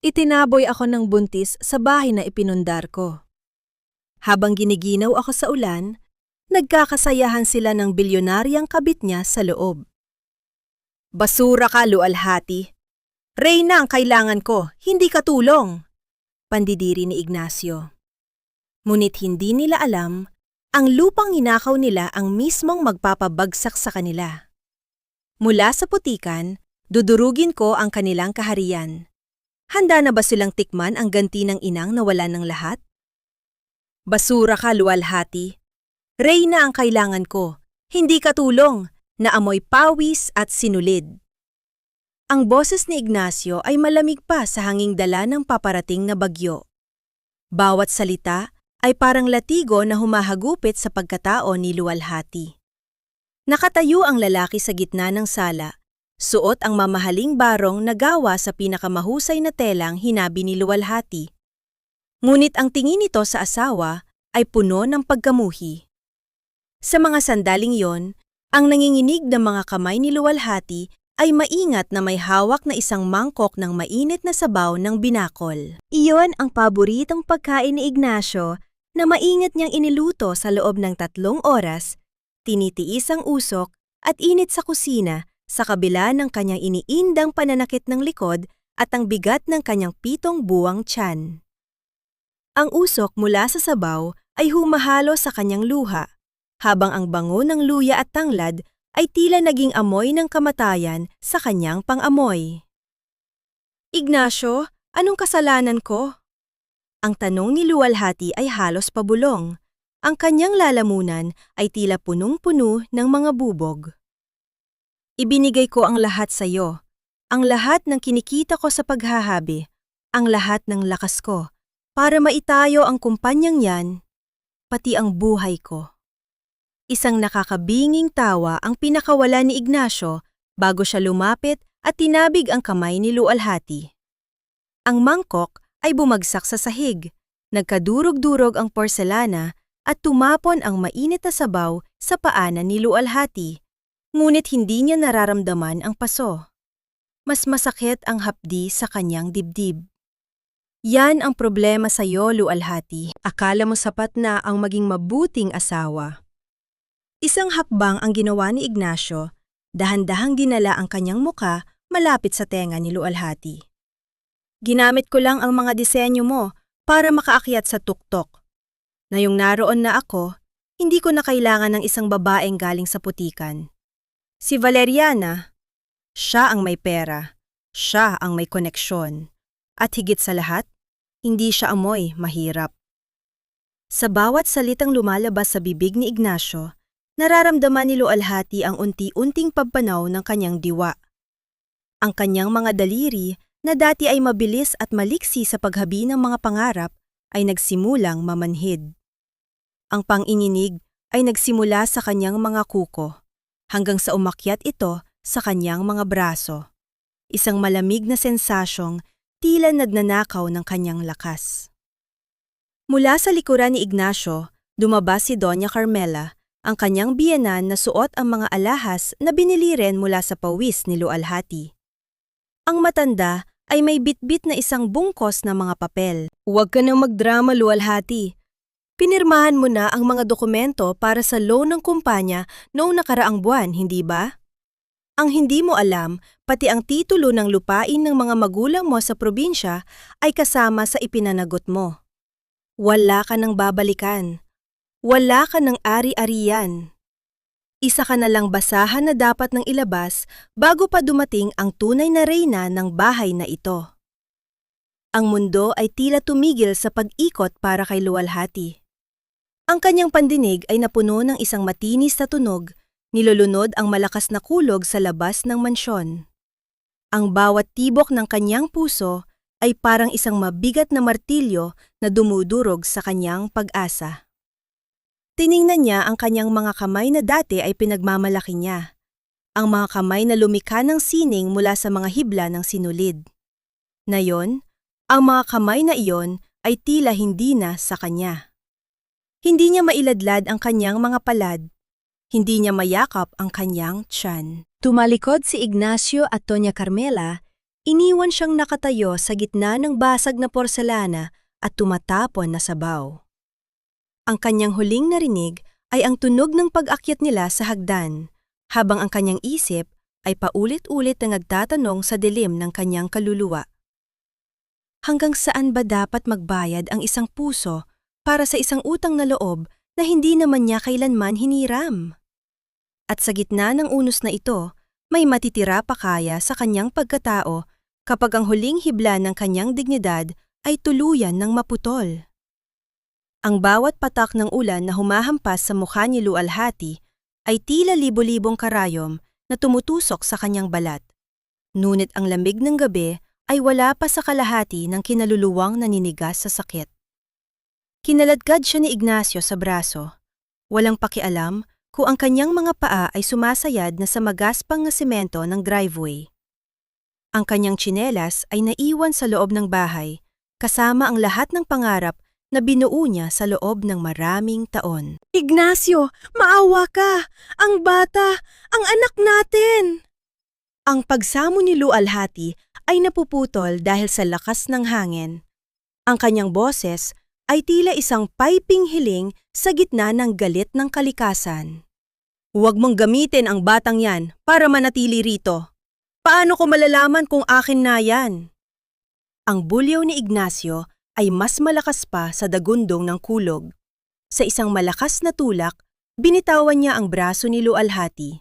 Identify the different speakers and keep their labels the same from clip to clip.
Speaker 1: Itinaboy ako ng buntis sa bahay na ipinundar ko. Habang giniginaw ako sa ulan, nagkakasayahan sila ng bilyonaryang kabit niya sa loob. Basura ka, lualhati. Reyna ang kailangan ko, hindi ka tulong, pandidiri ni Ignacio. Ngunit hindi nila alam, ang lupang ninakaw nila ang mismong magpapabagsak sa kanila. Mula sa putikan, dudurugin ko ang kanilang kaharian. Handa na ba silang tikman ang ganti ng inang nawalan ng lahat? Basura ka, luwalhati. Reyna ang kailangan ko, hindi ka tulong, na amoy pawis at sinulid. Ang boses ni Ignacio ay malamig pa sa hanging dala ng paparating na bagyo. Bawat salita ay parang latigo na humahagupit sa pagkatao ni luwalhati. Nakatayo ang lalaki sa gitna ng sala. Suot ang mamahaling barong na gawa sa pinakamahusay na telang hinabi ni luwalhati. Ngunit ang tingin nito sa asawa ay puno ng pagkamuhi. Sa mga sandaling yon, ang nanginginig na mga kamay ni luwalhati ay maingat na may hawak na isang mangkok ng mainit na sabaw ng binakol. Iyon ang paboritong pagkain ni Ignacio na maingat niyang iniluto sa loob ng 3 oras, tinitiis ang usok at init sa kusina sa kabila ng kanyang iniindang pananakit ng likod at ang bigat ng kanyang 7 buwang tiyan. Ang usok mula sa sabaw ay humahalo sa kanyang luha, habang ang bango ng luya at tanglad ay tila naging amoy ng kamatayan sa kanyang pang-amoy. Ignacio, anong kasalanan ko? Ang tanong ni luwalhati ay halos pabulong. Ang kanyang lalamunan ay tila punong-puno ng mga bubog. Ibinigay ko ang lahat sa iyo, ang lahat ng kinikita ko sa paghahabi, ang lahat ng lakas ko, para maitayo ang kumpanyang yan, pati ang buhay ko. Isang nakakabinging tawa ang pinakawala ni Ignacio bago siya lumapit at tinabig ang kamay ni luwalhati. Ang mangkok ay bumagsak sa sahig, nagkadurog-durog ang porselana at tumapon ang mainit na sabaw sa paanan ni luwalhati. Ngunit hindi niya nararamdaman ang paso. Mas masakit ang hapdi sa kanyang dibdib. Yan ang problema sa iyo, luwalhati. Akala mo sapat na ang maging mabuting asawa. Isang hakbang ang ginawa ni Ignacio, dahan-dahang dinala ang kanyang muka malapit sa tenga ni luwalhati. Ginamit ko lang ang mga disenyo mo para makaakyat sa tuktok. Ngayong naroon na ako, hindi ko na kailangan ng isang babaeng galing sa putikan. Si Valeriana, siya ang may pera, siya ang may koneksyon, at higit sa lahat, hindi siya amoy mahirap. Sa bawat salitang lumalabas sa bibig ni Ignacio, nararamdaman ni luwalhati ang unti-unting pagpanaw ng kanyang diwa. Ang kanyang mga daliri na dati ay mabilis at maliksi sa paghabi ng mga pangarap ay nagsimulang mamanhid. Ang panginginig ay nagsimula sa kanyang mga kuko, hanggang sa umakyat ito sa kanyang mga braso. Isang malamig na sensasyong tila nagnanakaw ng kanyang lakas. Mula sa likuran ni Ignacio, dumabas si Doña Carmela, ang kanyang biyenan na suot ang mga alahas na binili rin mula sa pawis ni luwalhati. Ang matanda ay may bitbit na isang bungkos na mga papel. Huwag ka nang magdrama, luwalhati. Pinirmahan mo na ang mga dokumento para sa loan ng kumpanya noong nakaraang buwan, hindi ba? Ang hindi mo alam, pati ang titulo ng lupain ng mga magulang mo sa probinsya ay kasama sa ipinanagot mo. Wala ka nang babalikan. Wala ka nang ari-arian. Isa ka na lang basahan na dapat nang ilabas bago pa dumating ang tunay na reyna ng bahay na ito. Ang mundo ay tila tumigil sa pag-ikot para kay luwalhati. Ang kanyang pandinig ay napuno ng isang matinis na tunog, nilulunod ang malakas na kulog sa labas ng mansyon. Ang bawat tibok ng kanyang puso ay parang isang mabigat na martilyo na dumudurog sa kanyang pag-asa. Tiningnan niya ang kanyang mga kamay na dati ay pinagmamalaki niya. Ang mga kamay na lumikha ng sining mula sa mga hibla ng sinulid. Ngayon, ang mga kamay na iyon ay tila hindi na sa kanya. Hindi niya mailadlad ang kanyang mga palad. Hindi niya mayakap ang kanyang tiyan. Tumalikod si Ignacio at Doña Carmela, Iniwan siyang nakatayo sa gitna ng basag na porselana at tumatapon na sabaw. Ang kanyang huling narinig ay ang tunog ng pag-akyat nila sa hagdan, habang ang kanyang isip ay paulit-ulit na nagtatanong sa dilim ng kanyang kaluluwa. Hanggang saan ba dapat magbayad ang isang puso para sa isang utang na loob na hindi naman niya kailanman hiniram? At sa gitna ng unos na ito, may matitira pa kaya sa kanyang pagkatao kapag ang huling hibla ng kanyang dignidad ay tuluyan ng maputol. Ang bawat patak ng ulan na humahampas sa mukha ni Lualhati ay tila libo-libong karayom na tumutusok sa kanyang balat. Ngunit ang lamig ng gabi ay wala pa sa kalahati ng kinaluluwang naninigas sa sakit. Kinaladkad siya ni Ignacio sa braso. Walang pakialam kung ang kanyang mga paa ay sumasayad na sa magaspang na semento ng driveway. Ang kanyang tsinelas ay naiwan sa loob ng bahay, kasama ang lahat ng pangarap na binuo niya sa loob ng maraming taon. Ignacio, maawa ka! Ang bata! Ang anak natin! Ang pagsamo ni Lualhati ay napuputol dahil sa lakas ng hangin. Ang kanyang boses ay tila isang piping hiling sa gitna ng galit ng kalikasan. Huwag mong gamitin ang batang yan para manatili rito. Paano ko malalaman kung akin na yan? Ang bulyaw ni Ignacio ay mas malakas pa sa dagundong ng kulog. Sa isang malakas na tulak, binitawan niya ang braso ni Lualhati.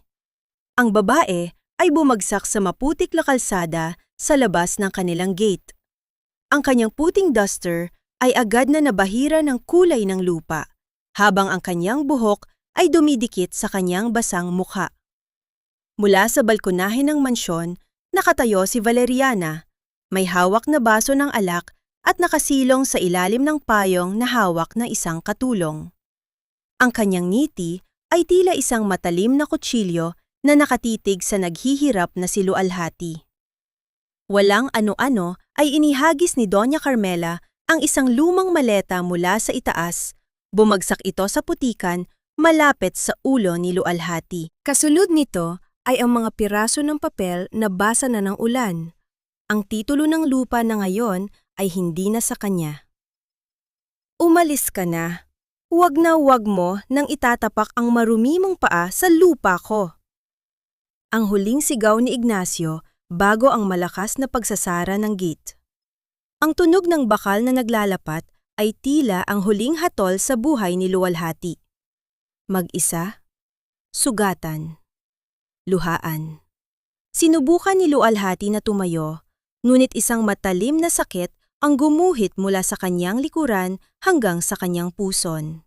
Speaker 1: Ang babae ay bumagsak sa maputik na kalsada sa labas ng kanilang gate. Ang kanyang puting duster ay agad na nabahira ng kulay ng lupa, habang ang kanyang buhok ay dumidikit sa kanyang basang mukha. Mula sa balkonahe ng mansyon, nakatayo si Valeriana, may hawak na baso ng alak at nakasilong sa ilalim ng payong na hawak ng isang katulong. Ang kanyang ngiti ay tila isang matalim na kutsilyo na nakatitig sa naghihirap na si Lualhati. Walang ano-ano ay inihagis ni Doña Carmela ang isang lumang maleta mula sa itaas. Bumagsak ito sa putikan malapit sa ulo ni Lualhati. Kasunod nito ay ang mga piraso ng papel na basa na ng ulan. Ang titulo ng lupa na ngayon ay hindi na sa kanya. Umalis ka na. Huwag na huwag mo nang itatapak ang marumi mong paa sa lupa ko. Ang huling sigaw ni Ignacio bago ang malakas na pagsasara ng gate. Ang tunog ng bakal na naglalapat ay tila ang huling hatol sa buhay ni Lualhati. Mag-isa, sugatan, luhaan. Sinubukan ni Lualhati na tumayo, ngunit isang matalim na sakit ang gumuhit mula sa kanyang likuran hanggang sa kanyang puson.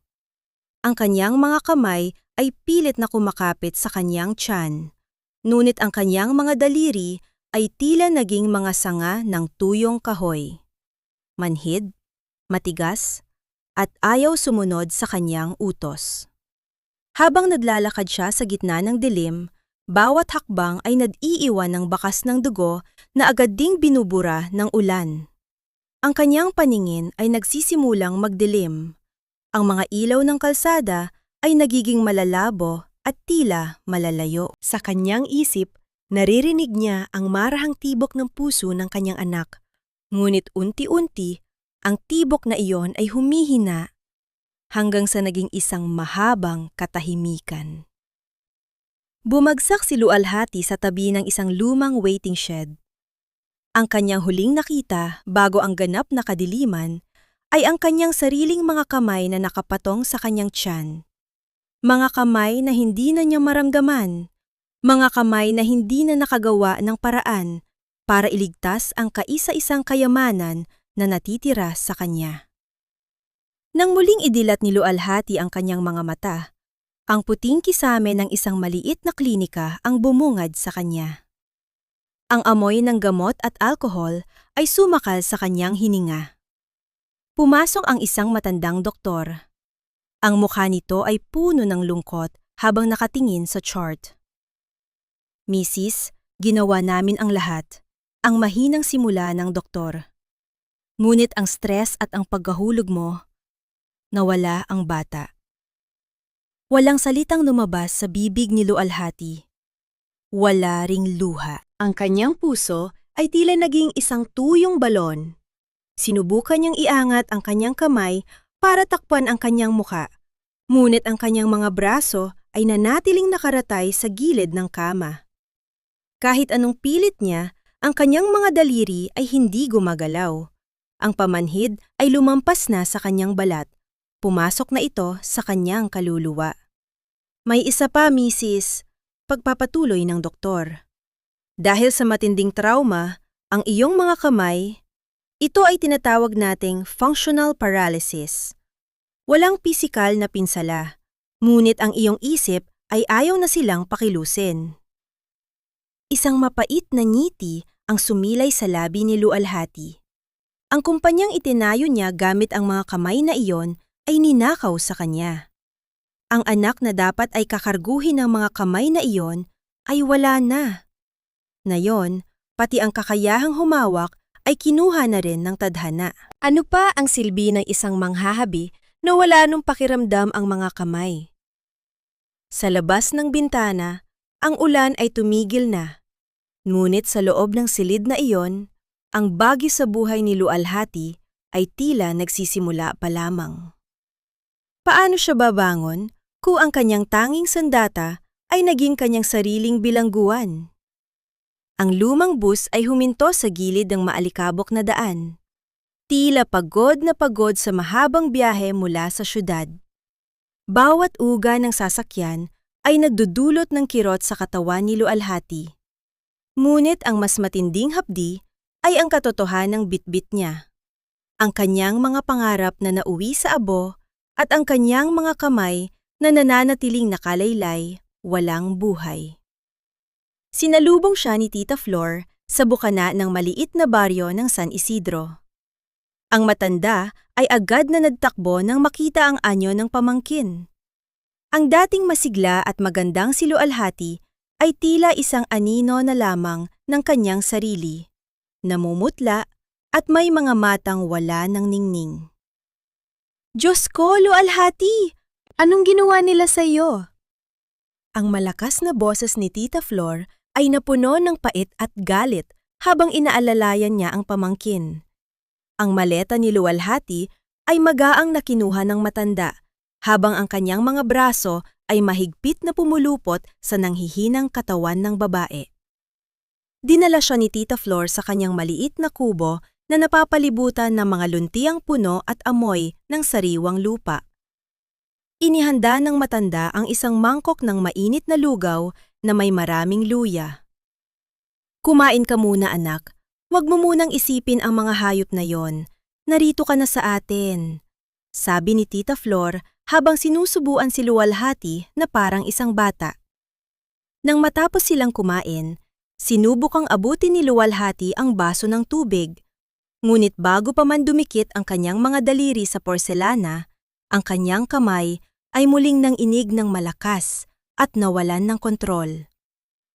Speaker 1: Ang kanyang mga kamay ay pilit na kumakapit sa kanyang tiyan, ngunit ang kanyang mga daliri ay tila naging mga sanga ng tuyong kahoy. Manhid, matigas, at ayaw sumunod sa kanyang utos. Habang naglalakad siya sa gitna ng dilim, bawat hakbang ay nag-iiwan ng bakas ng dugo na agad ding binubura ng ulan. Ang kanyang paningin ay nagsisimulang magdilim. Ang mga ilaw ng kalsada ay nagiging malalabo at tila malalayo. Sa kanyang isip, naririnig niya ang marahang tibok ng puso ng kanyang anak. Ngunit unti-unti, ang tibok na iyon ay humihina hanggang sa naging isang mahabang katahimikan. Bumagsak si Lualhati sa tabi ng isang lumang waiting shed. Ang kanyang huling nakita bago ang ganap na kadiliman ay ang kanyang sariling mga kamay na nakapatong sa kanyang tiyan. Mga kamay na hindi na niya maramdaman. Mga kamay na hindi na nakagawa ng paraan para iligtas ang kaisa-isang kayamanan na natitira sa kanya. Nang muling idilat ni Lualhati ang kanyang mga mata, ang puting kisame ng isang maliit na klinika ang bumungad sa kanya. Ang amoy ng gamot at alkohol ay sumakal sa kanyang hininga. Pumasok ang isang matandang doktor. Ang mukha nito ay puno ng lungkot habang nakatingin sa chart. Mrs., ginawa namin ang lahat, ang mahinang simula ng doktor. Ngunit ang stress at ang paghahulog mo, nawala ang bata. Walang salitang lumabas sa bibig ni Lualhati. Wala ring luha. Ang kanyang puso ay tila naging isang tuyong balon. Sinubukan niyang iangat ang kanyang kamay para takpan ang kanyang muka, ngunit ang kanyang mga braso ay nanatiling nakaratay sa gilid ng kama. Kahit anong pilit niya, ang kanyang mga daliri ay hindi gumagalaw. Ang pamanhid ay lumampas na sa kanyang balat. Pumasok na ito sa kanyang kaluluwa. May isa pa, Mrs. Pagpapatuloy ng doktor. Dahil sa matinding trauma, ang iyong mga kamay, ito ay tinatawag nating functional paralysis. Walang pisikal na pinsala, ngunit ang iyong isip ay ayaw na silang pakilusin. Isang mapait na ngiti ang sumilay sa labi ni Lualhati. Ang kumpanyang itinayo niya gamit ang mga kamay na iyon ay ninakaw sa kanya. Ang anak na dapat ay kakarguhin ng mga kamay na iyon ay wala na. Ngayon, pati ang kakayahang humawak ay kinuha na rin ng tadhana. Ano pa ang silbi ng isang manghahabi na wala nung pakiramdam ang mga kamay? Sa labas ng bintana, ang ulan ay tumigil na. Ngunit sa loob ng silid na iyon, ang bagyo sa buhay ni Lualhati ay tila nagsisimula pa lamang. Paano siya babangon kung ang kanyang tanging sandata ay naging kanyang sariling bilangguan? Ang lumang bus ay huminto sa gilid ng maalikabok na daan. Tila pagod na pagod sa mahabang biyahe mula sa syudad. Bawat uga ng sasakyan ay nagdudulot ng kirot sa katawan ni Lualhati. Ngunit ang mas matinding hapdi ay ang katotohanang bitbit niya. Ang kanyang mga pangarap na nauwi sa abo at ang kanyang mga kamay na nananatiling nakalaylay, walang buhay. Sinalubong siya ni Tita Flor sa bukana ng maliit na baryo ng San Isidro. Ang matanda ay agad na nagtakbo nang makita ang anyo ng pamangkin. Ang dating masigla at magandang si Lualhati ay tila isang anino na lamang ng kanyang sarili, namumutla at may mga matang wala ng ningning. Diyos ko, Lualhati! Anong ginawa nila sa iyo? Ang malakas na boses ni Tita Flor ay napuno ng pait at galit habang inaalalayan niya ang pamangkin. Ang maleta ni Lualhati ay magaang nakinuha ng matanda, habang ang kanyang mga braso ay mahigpit na pumulupot sa nanghihinang katawan ng babae. Dinala siya ni Tita Flor sa kanyang maliit na kubo na napapalibutan ng mga luntiang puno at amoy ng sariwang lupa. Inihanda ng matanda ang isang mangkok ng mainit na lugaw na may maraming luya. Kumain ka muna, anak. Huwag mo munang isipin ang mga hayop na yon. Narito ka na sa atin, sabi ni Tita Flor habang sinusubuan si Lualhati na parang isang bata. Nang matapos silang kumain, sinubukang abutin ni Lualhati ang baso ng tubig. Ngunit bago pa man dumikit ang kanyang mga daliri sa porselana, ang kanyang kamay ay muling nanginig ng malakas at nawalan ng kontrol.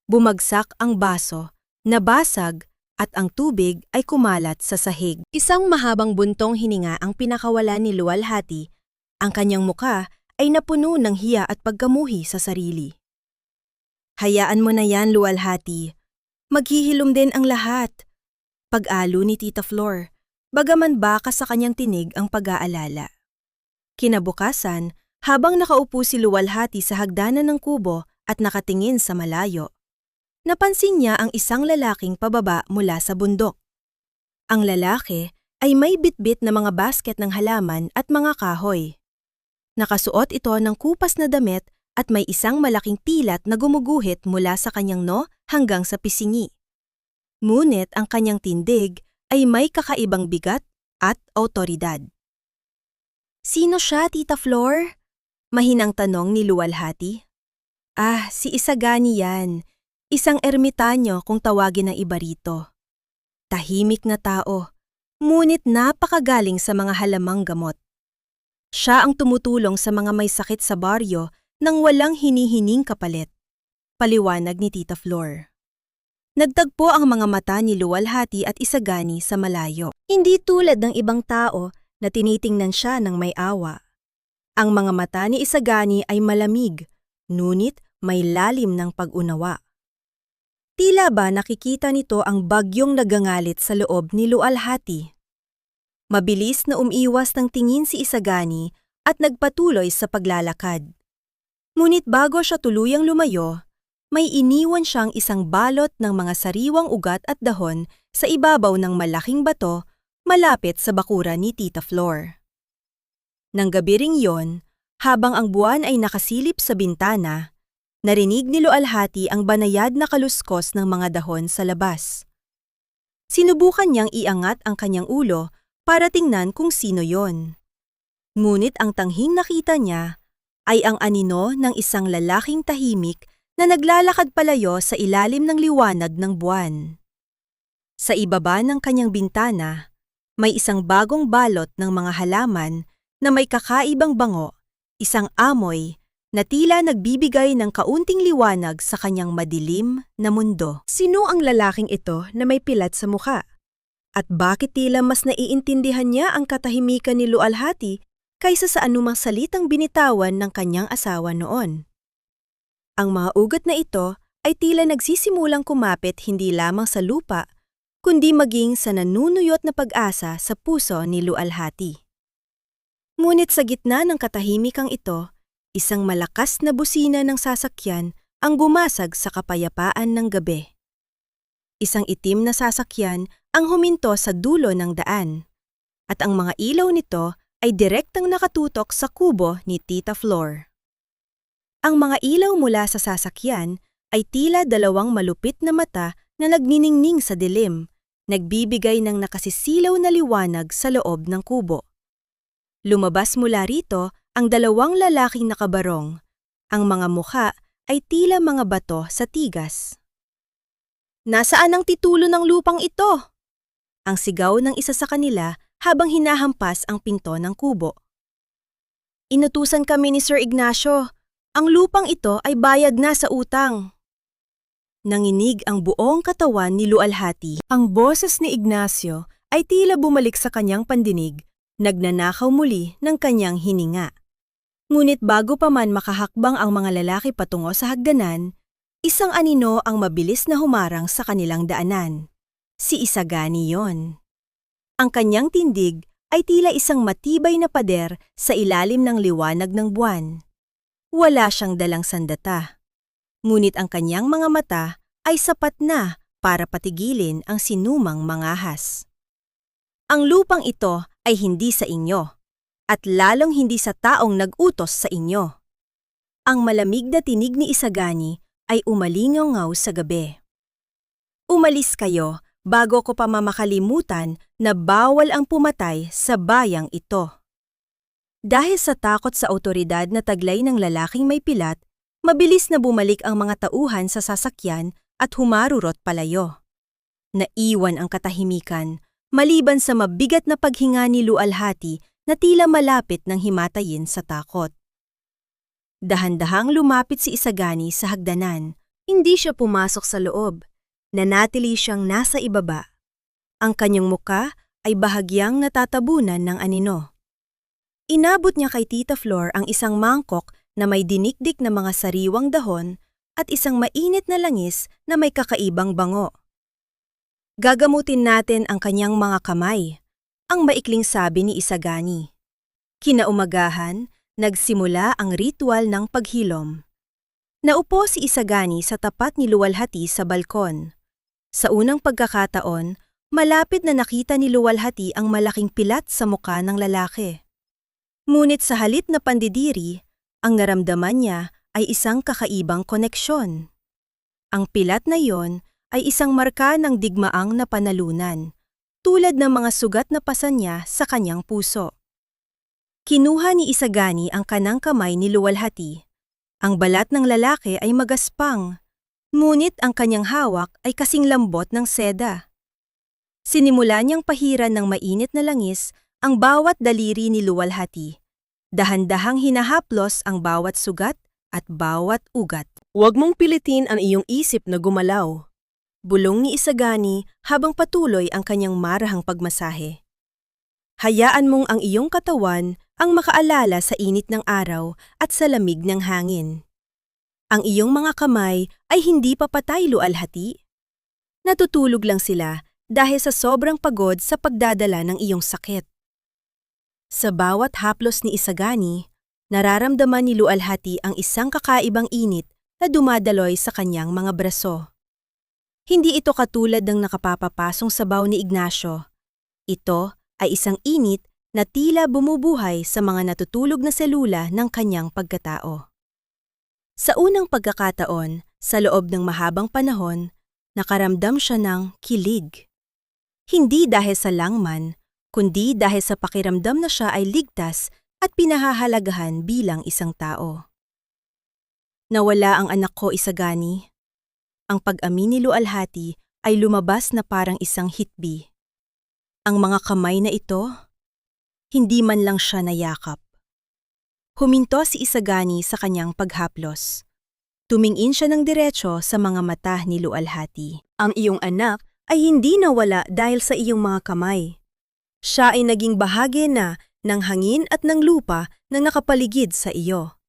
Speaker 1: Bumagsak ang baso, nabasag at ang tubig ay kumalat sa sahig. Isang mahabang buntong hininga ang pinakawalan ni Lualhati. Ang kanyang muka ay napuno ng hiya at pagkamuhi sa sarili. Hayaan mo na yan, Lualhati. Maghihilom din ang lahat. Pag-alo ni Tita Flor, bagaman baka sa kanyang tinig ang pag-aalala. Kinabukasan, habang nakaupo si Lualhati sa hagdanan ng kubo at nakatingin sa malayo, napansin niya ang isang lalaking pababa mula sa bundok. Ang lalaki ay may bitbit na mga basket ng halaman at mga kahoy. Nakasuot ito ng kupas na damit at may isang malaking pilat na gumuguhit mula sa kanyang noo hanggang sa pisingi. Ngunit ang kanyang tindig ay may kakaibang bigat at awtoridad. Sino siya, Tita Flor? Mahinang tanong ni Lualhati. Si Isagani yan. Isang ermitanyo kung tawagin ng iba rito. Tahimik na tao, ngunit napakagaling sa mga halamang gamot. Siya ang tumutulong sa mga may sakit sa baryo nang walang hinihining kapalit. Paliwanag ni Tita Flor. Nagtagpo ang mga mata ni Lualhati at Isagani sa malayo. Hindi tulad ng ibang tao na tinitingnan siya ng may awa. Ang mga mata ni Isagani ay malamig, ngunit may lalim ng pag-unawa. Tila ba nakikita nito ang bagyong nagangalit sa loob ni Lualhati. Mabilis na umiwas ng tingin si Isagani at nagpatuloy sa paglalakad. Ngunit bago siya tuluyang lumayo, may iniwan siyang isang balot ng mga sariwang ugat at dahon sa ibabaw ng malaking bato malapit sa bakuran ni Tita Flor. Nang gabi ring yon, habang ang buwan ay nakasilip sa bintana, narinig ni Lualhati ang banayad na kaluskos ng mga dahon sa labas. Sinubukan niyang iangat ang kanyang ulo para tingnan kung sino yon. Ngunit ang tanghing nakita niya ay ang anino ng isang lalaking tahimik na naglalakad palayo sa ilalim ng liwanag ng buwan. Sa ibaba ng kanyang bintana, may isang bagong balot ng mga halaman na may kakaibang bango, isang amoy na tila nagbibigay ng kaunting liwanag sa kanyang madilim na mundo. Sino ang lalaking ito na may pilat sa mukha? At bakit tila mas naiintindihan niya ang katahimikan ni Lualhati kaysa sa anumang salitang binitawan ng kanyang asawa noon? Ang mga ugat na ito ay tila nagsisimulang kumapit hindi lamang sa lupa, kundi maging sa nanunuyot na pag-asa sa puso ni Lualhati. Ngunit sa gitna ng katahimikang ito, isang malakas na busina ng sasakyan ang bumasag sa kapayapaan ng gabi. Isang itim na sasakyan ang huminto sa dulo ng daan, at ang mga ilaw nito ay direktang nakatutok sa kubo ni Tita Flor. Ang mga ilaw mula sa sasakyan ay tila dalawang malupit na mata na nagniningning sa dilim, nagbibigay ng nakasisilaw na liwanag sa loob ng kubo. Lumabas mula rito ang dalawang lalaking nakabarong. Ang mga mukha ay tila mga bato sa tigas. "Nasaan ang titulo ng lupang ito?" Ang sigaw ng isa sa kanila habang hinahampas ang pinto ng kubo. "Inutusan kami ni Sir Ignacio. Ang lupang ito ay bayad na sa utang." Nanginig ang buong katawan ni Lualhati. Ang boses ni Ignacio ay tila bumalik sa kanyang pandinig, nagnanakaw muli ng kanyang hininga. Ngunit bago pa man makahakbang ang mga lalaki patungo sa hagdanan, isang anino ang mabilis na humarang sa kanilang daanan. Si Isagani yon. Ang kanyang tindig ay tila isang matibay na pader sa ilalim ng liwanag ng buwan. Wala siyang dalang sandata. Ngunit ang kanyang mga mata ay sapat na para patigilin ang sinumang mangahas. "Ang lupang ito ay hindi sa inyo, at lalong hindi sa taong nag-utos sa inyo." Ang malamig na tinig ni Isagani ay umalingaw sa gabi. "Umalis kayo bago ko pa mamakalimutan na bawal ang pumatay sa bayang ito." Dahil sa takot sa awtoridad na taglay ng lalaking may pilat, mabilis na bumalik ang mga tauhan sa sasakyan at humarurot palayo. Naiwan ang katahimikan, maliban sa mabigat na paghinga ni Lualhati na tila malapit ng himatayin sa takot. Dahan-dahang lumapit si Isagani sa hagdanan. Hindi siya pumasok sa loob. Nanatili siyang nasa ibaba. Ang kanyang muka ay bahagyang natatabunan ng anino. Inabot niya kay Tita Flor ang isang mangkok na may dinikdik na mga sariwang dahon at isang mainit na langis na may kakaibang bango. "Gagamutin natin ang kanyang mga kamay," ang maikling sabi ni Isagani. Kinaumagahan, nagsimula ang ritual ng paghilom. Naupo si Isagani sa tapat ni Lualhati sa balkon. Sa unang pagkakataon, malapit na nakita ni Lualhati ang malaking pilat sa muka ng lalaki. Ngunit sa halip na pandidiri, ang naramdaman niya ay isang kakaibang koneksyon. Ang pilat na iyon ay isang marka ng digmaang na panalunan, tulad ng mga sugat na pasan niya sa kanyang puso. Kinuha ni Isagani ang kanang kamay ni Lualhati. Ang balat ng lalaki ay magaspang, ngunit ang kanyang hawak ay kasing lambot ng seda. Sinimula niyang pahiran ng mainit na langis ang bawat daliri ni Lualhati. Dahan-dahang hinahaplos ang bawat sugat at bawat ugat. "Huwag mong pilitin ang iyong isip na gumalaw," bulong ni Isagani habang patuloy ang kanyang marahang pagmasahe. "Hayaan mong ang iyong katawan ang makaalala sa init ng araw at sa lamig ng hangin. Ang iyong mga kamay ay hindi papatay, Lualhati. Natutulog lang sila dahil sa sobrang pagod sa pagdadala ng iyong sakit. Sa bawat haplos ni Isagani, nararamdaman ni Lualhati ang isang kakaibang init na dumadaloy sa kanyang mga braso. Hindi ito katulad ng nakapapapasong sabaw ni Ignacio. Ito ay isang init na tila bumubuhay sa mga natutulog na selula ng kanyang pagkatao. Sa unang pagkakataon, sa loob ng mahabang panahon, nakaramdam siya ng kilig. Hindi dahil sa langman, kundi dahil sa pakiramdam na siya ay ligtas at pinahahalagahan bilang isang tao. Nawala ang anak ko, Isagani. Ang pag-amin ni Lualhati ay lumabas na parang isang hitbi. Ang mga kamay na ito, hindi man lang siya nayakap. Huminto si Isagani sa kanyang paghaplos. Tumingin siya ng diretso sa mga mata ni Lualhati. Ang iyong anak ay hindi nawala dahil sa iyong mga kamay. Siya ay naging bahagi na ng hangin at ng lupa na nakapaligid sa iyo.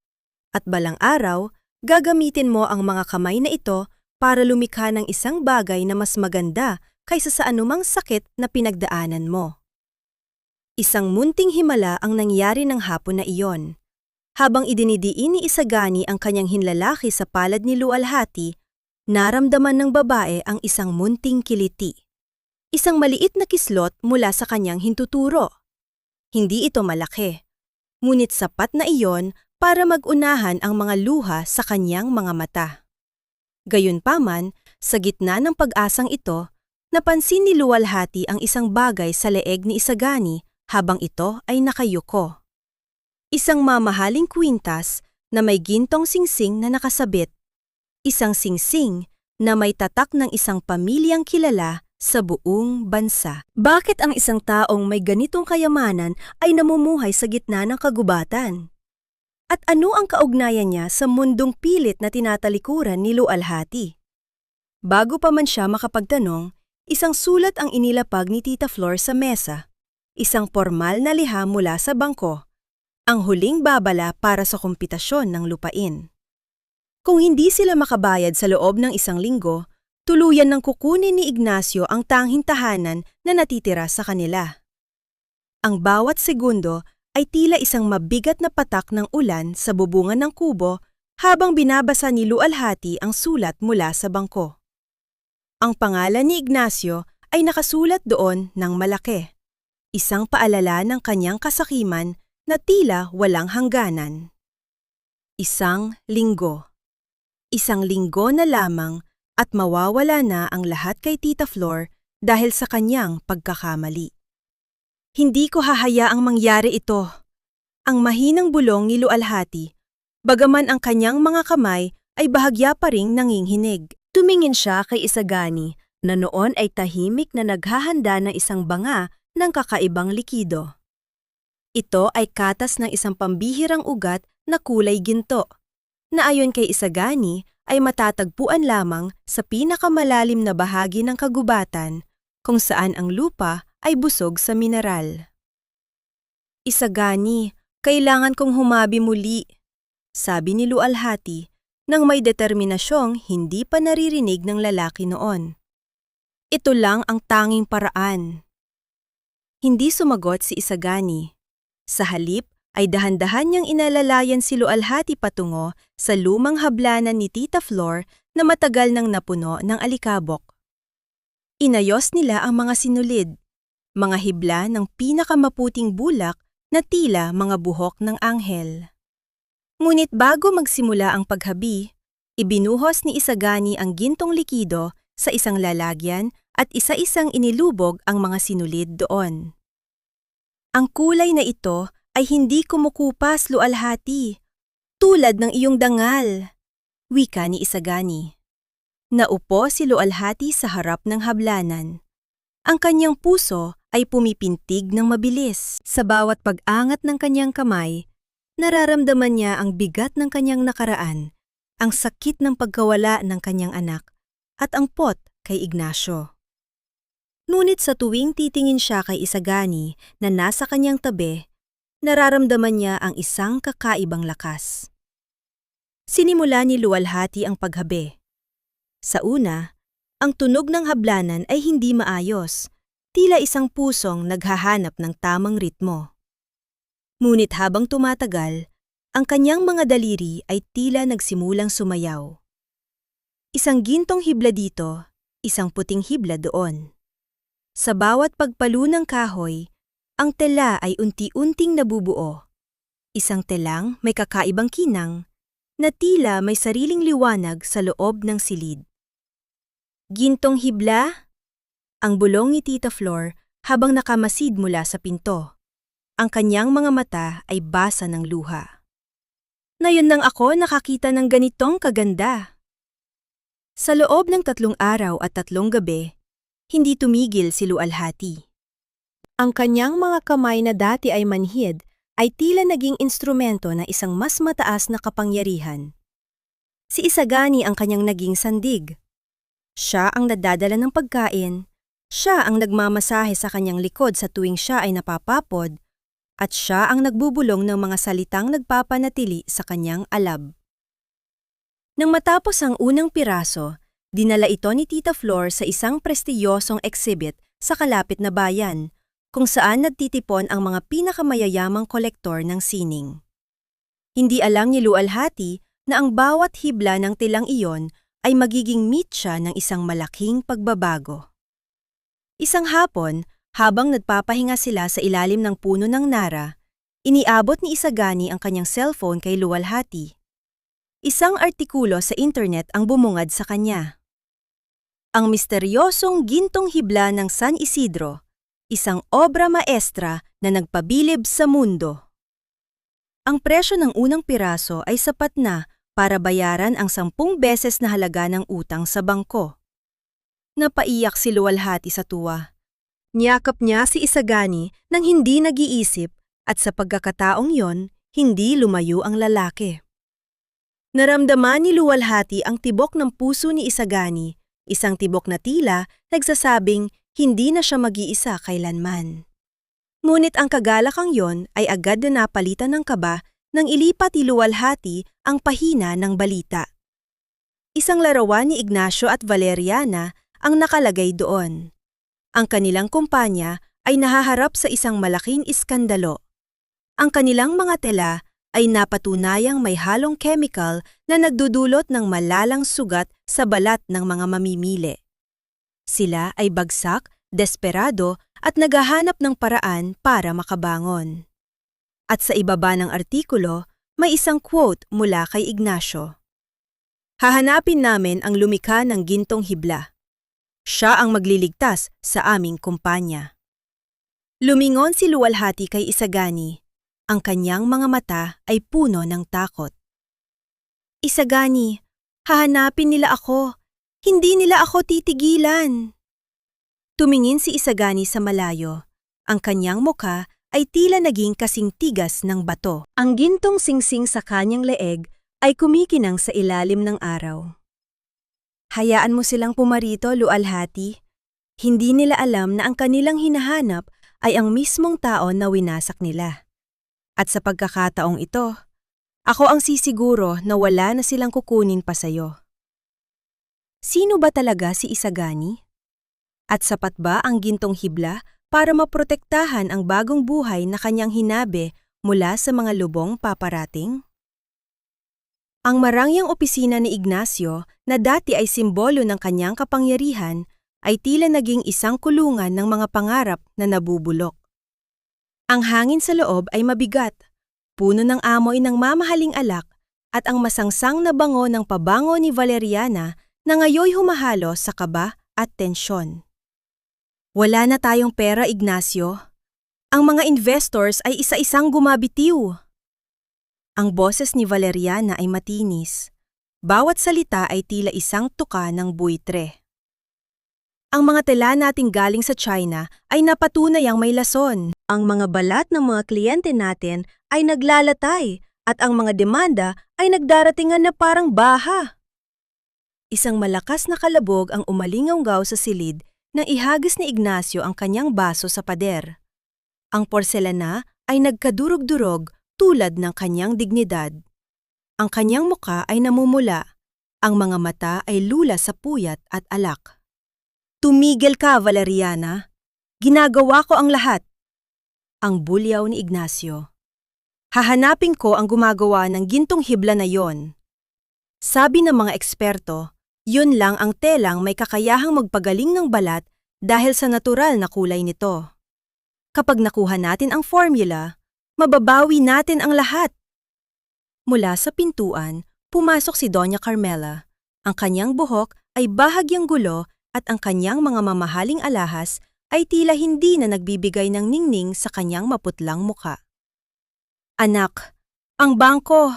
Speaker 1: At balang araw, gagamitin mo ang mga kamay na ito para lumikha ng isang bagay na mas maganda kaysa sa anumang sakit na pinagdaanan mo. Isang munting himala ang nangyari ng hapon na iyon. Habang idinidiin ni Isagani ang kanyang hinlalaki sa palad ni Lualhati, naramdaman ng babae ang isang munting kiliti. Isang maliit na kislot mula sa kanyang hintuturo. Hindi ito malaki, ngunit sapat na iyon para mag-unahan ang mga luha sa kanyang mga mata. Gayunpaman, sa gitna ng pag-asang ito, napansin ni Lualhati ang isang bagay sa leeg ni Isagani habang ito ay nakayuko. Isang mamahaling kwintas na may gintong singsing na nakasabit. Isang singsing na may tatak ng isang pamilyang kilala sa buong bansa. Bakit ang isang taong may ganitong kayamanan ay namumuhay sa gitna ng kagubatan? At ano ang kaugnayan niya sa mundong pilit na tinatalikuran ni Lualhati? Bago pa man siya makapagtanong, isang sulat ang inilapag ni Tita Flor sa mesa. Isang formal na liham mula sa bangko. Ang huling babala para sa kompitasyon ng lupain. Kung hindi sila makabayad sa loob ng isang linggo, tuluyan ng kukunin ni Ignacio ang tanging tahanan na natitira sa kanila. Ang bawat segundo ay tila isang mabigat na patak ng ulan sa bubungan ng kubo habang binabasa ni Lualhati ang sulat mula sa bangko. Ang pangalan ni Ignacio ay nakasulat doon ng malaki. Isang paalala ng kanyang kasakiman na tila walang hangganan. Isang linggo. Isang linggo na lamang at mawawala na ang lahat kay Tita Flor dahil sa kanyang pagkakamali. Hindi ko hahayaang mangyari ito. Ang mahinang bulong ni Lualhati, bagaman ang kanyang mga kamay ay bahagya pa ring nanginghinig. Tumingin siya kay Isagani na noon ay tahimik na naghahanda ng isang banga ng kakaibang likido. Ito ay katas ng isang pambihirang ugat na kulay ginto, na ayon kay Isagani ay matatagpuan lamang sa pinakamalalim na bahagi ng kagubatan kung saan ang lupa ay busog sa mineral. Isagani, kailangan kong humabi muli, sabi ni Lualhati nang may determinasyong hindi pa naririnig ng lalaki noon. Ito lang ang tanging paraan. Hindi sumagot si Isagani. Sa halip ay dahan-dahan niyang inalalayan si Lualhati patungo sa lumang hablanan ni Tita Flor na matagal nang napuno ng alikabok. Inayos nila ang mga sinulid, mga hibla ng pinakamaputing bulak na tila mga buhok ng anghel. Ngunit bago magsimula ang paghabi, ibinuhos ni Isagani ang gintong likido sa isang lalagyan at isa-isang inilubog ang mga sinulid doon. Ang kulay na ito ay hindi kumukupas, Lualhati, tulad ng iyong dangal, wika ni Isagani. Naupo si Lualhati sa harap ng hablanan. Ang kanyang puso ay pumipintig ng mabilis. Sa bawat pag-angat ng kanyang kamay, nararamdaman niya ang bigat ng kanyang nakaraan, ang sakit ng pagkawala ng kanyang anak, at ang pot kay Ignacio. Ngunit sa tuwing titingin siya kay Isagani na nasa kanyang tabi, nararamdaman niya ang isang kakaibang lakas. Sinimula ni Lualhati ang paghabi. Sa una, Ang tunog ng hablanan ay hindi maayos, tila isang pusong naghahanap ng tamang ritmo. Ngunit habang tumatagal, ang kanyang mga daliri ay tila nagsimulang sumayaw. Isang gintong hibla dito, isang puting hibla doon. Sa bawat pagpalo ng kahoy, ang tela ay unti-unting nabubuo. Isang telang may kakaibang kinang na tila may sariling liwanag sa loob ng silid. Gintong hibla? Ang bulong ni Tita Flor habang nakamasid mula sa pinto. Ang kanyang mga mata ay basa ng luha. Ngayon nang ako nakakita ng ganitong kaganda. Sa loob ng 3 araw at 3 gabi, hindi tumigil si Luwalhati. Ang kanyang mga kamay na dati ay manhid ay tila naging instrumento ng isang mas mataas na kapangyarihan. Si Isagani ang kanyang naging sandig. Siya ang nadadala ng pagkain, siya ang nagmamasahe sa kanyang likod sa tuwing siya ay napapapod, at siya ang nagbubulong ng mga salitang nagpapanatili sa kanyang alab. Nang matapos ang unang piraso, dinala ito ni Tita Flor sa isang prestiyosong exhibit sa kalapit na bayan, kung saan nagtitipon ang mga pinakamayayamang kolektor ng sining. Hindi alam ni Luwalhati na ang bawat hibla ng tilang iyon ay magiging mitya ng isang malaking pagbabago. Isang hapon, habang nagpapahinga sila sa ilalim ng puno ng nara, iniabot ni Isagani ang kanyang cellphone kay Luwalhati. Isang artikulo sa internet ang bumungad sa kanya. Ang misteryosong gintong hibla ng San Isidro, isang obra maestra na nagpabilib sa mundo. Ang presyo ng unang piraso ay sapat na para bayaran ang 10 beses na halaga ng utang sa bangko. Napaiyak si Luwalhati sa tuwa. Niyakap niya si Isagani nang hindi nag-iisip at sa pagkakataong yon, hindi lumayo ang lalaki. Naramdaman ni Luwalhati ang tibok ng puso ni Isagani, isang tibok na tila nagsasabing hindi na siya mag-iisa kailanman. Ngunit ang kagalakang yon ay agad na napalitan ng kaba nang ilipat ni Luwalhati ang pahina ng balita. Isang larawan ni Ignacio at Valeriana ang nakalagay doon. Ang kanilang kumpanya ay nahaharap sa isang malaking iskandalo. Ang kanilang mga tela ay napatunayang may halong chemical na nagdudulot ng malalang sugat sa balat ng mga mamimili. Sila ay bagsak, desperado at naghahanap ng paraan para makabangon. At sa ibaba ng artikulo, may isang quote mula kay Ignacio. Hahanapin namin ang lumikha ng gintong hibla. Siya ang magliligtas sa aming kumpanya. Lumingon si Luwalhati kay Isagani. Ang kanyang mga mata ay puno ng takot. Isagani, hahanapin nila ako. Hindi nila ako titigilan. Tumingin si Isagani sa malayo. Ang kanyang mukha ay tila naging kasing tigas ng bato. Ang gintong singsing sa kanyang leeg ay kumikinang sa ilalim ng araw. Hayaan mo silang pumarito, Luwalhati. Hindi nila alam na ang kanilang hinahanap ay ang mismong tao na winasak nila. At sa pagkakataong ito, ako ang sisiguro na wala na silang kukunin pa sayo. Sino ba talaga si Isagani? At sapat ba ang gintong hibla para maprotektahan ang bagong buhay na kanyang hinabe mula sa mga lubong paparating? Ang marangyang opisina ni Ignacio na dati ay simbolo ng kanyang kapangyarihan ay tila naging isang kulungan ng mga pangarap na nabubulok. Ang hangin sa loob ay mabigat, puno ng amoy ng mamahaling alak at ang masangsang na bango ng pabango ni Valeriana na ngayoy humahalo sa kaba at tensyon. Wala na tayong pera, Ignacio. Ang mga investors ay isa-isang gumabitiw. Ang boses ni Valeriana ay matinis. Bawat salita ay tila isang tuka ng buitre. Ang mga tela nating galing sa China ay napatunayang may lason. Ang mga balat ng mga kliyente natin ay naglalatay at ang mga demanda ay nagdaratingan na parang baha. Isang malakas na kalabog ang umalingawgaw sa silid nang ihagis ni Ignacio ang kanyang baso sa pader. Ang porselana ay nagkadurog-durog tulad ng kanyang dignidad. Ang kanyang muka ay namumula, ang mga mata ay lula sa puyat at alak. Tumigil ka, Valeriana. Ginagawa ko ang lahat. Ang bulyaw ni Ignacio. Hahanapin ko ang gumagawa ng gintong hibla na yon. Sabi ng mga eksperto, yun lang ang telang may kakayahang magpagaling ng balat dahil sa natural na kulay nito. Kapag nakuha natin ang formula, mababawi natin ang lahat. Mula sa pintuan, pumasok si Doña Carmela. Ang kanyang buhok ay bahagyang gulo at ang kanyang mga mamahaling alahas ay tila hindi na nagbibigay ng ningning sa kanyang maputlang muka. Anak, ang bangko,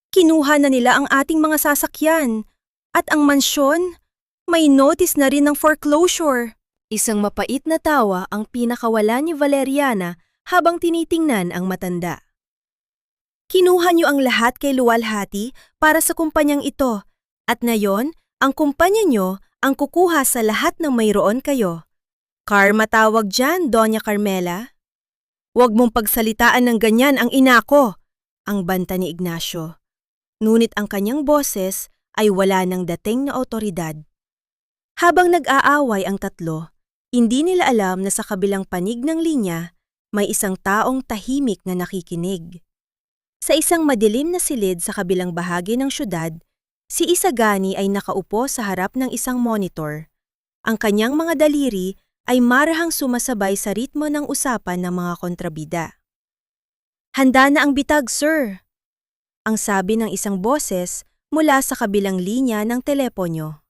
Speaker 1: kinuha na nila ang ating mga sasakyan at ang mansyon, may notice na rin ng foreclosure. Isang mapait na tawa ang pinakawala ni Valeriana habang tinitingnan ang matanda. Kinuha niyo ang lahat kay luwalhati para sa kumpanyang ito at ngayon ang kumpanya niyo ang kukuha sa lahat ng mayroon kayo. Karma tawag dyan, Doña Carmela. Huwag mong pagsalitaan ng ganyan ang ina ko, ang banta ni Ignacio. Ngunit ang kanyang boses ay wala ng dating na otoridad. Habang nag-aaway ang tatlo, hindi nila alam na sa kabilang panig ng linya, may isang taong tahimik na nakikinig. Sa isang madilim na silid sa kabilang bahagi ng syudad, si Isagani ay nakaupo sa harap ng isang monitor. Ang kanyang mga daliri ay marahang sumasabay sa ritmo ng usapan ng mga kontrabida. "Handa na ang bitag, sir," ang sabi ng isang boses mula sa kabilang linya ng teleponyo.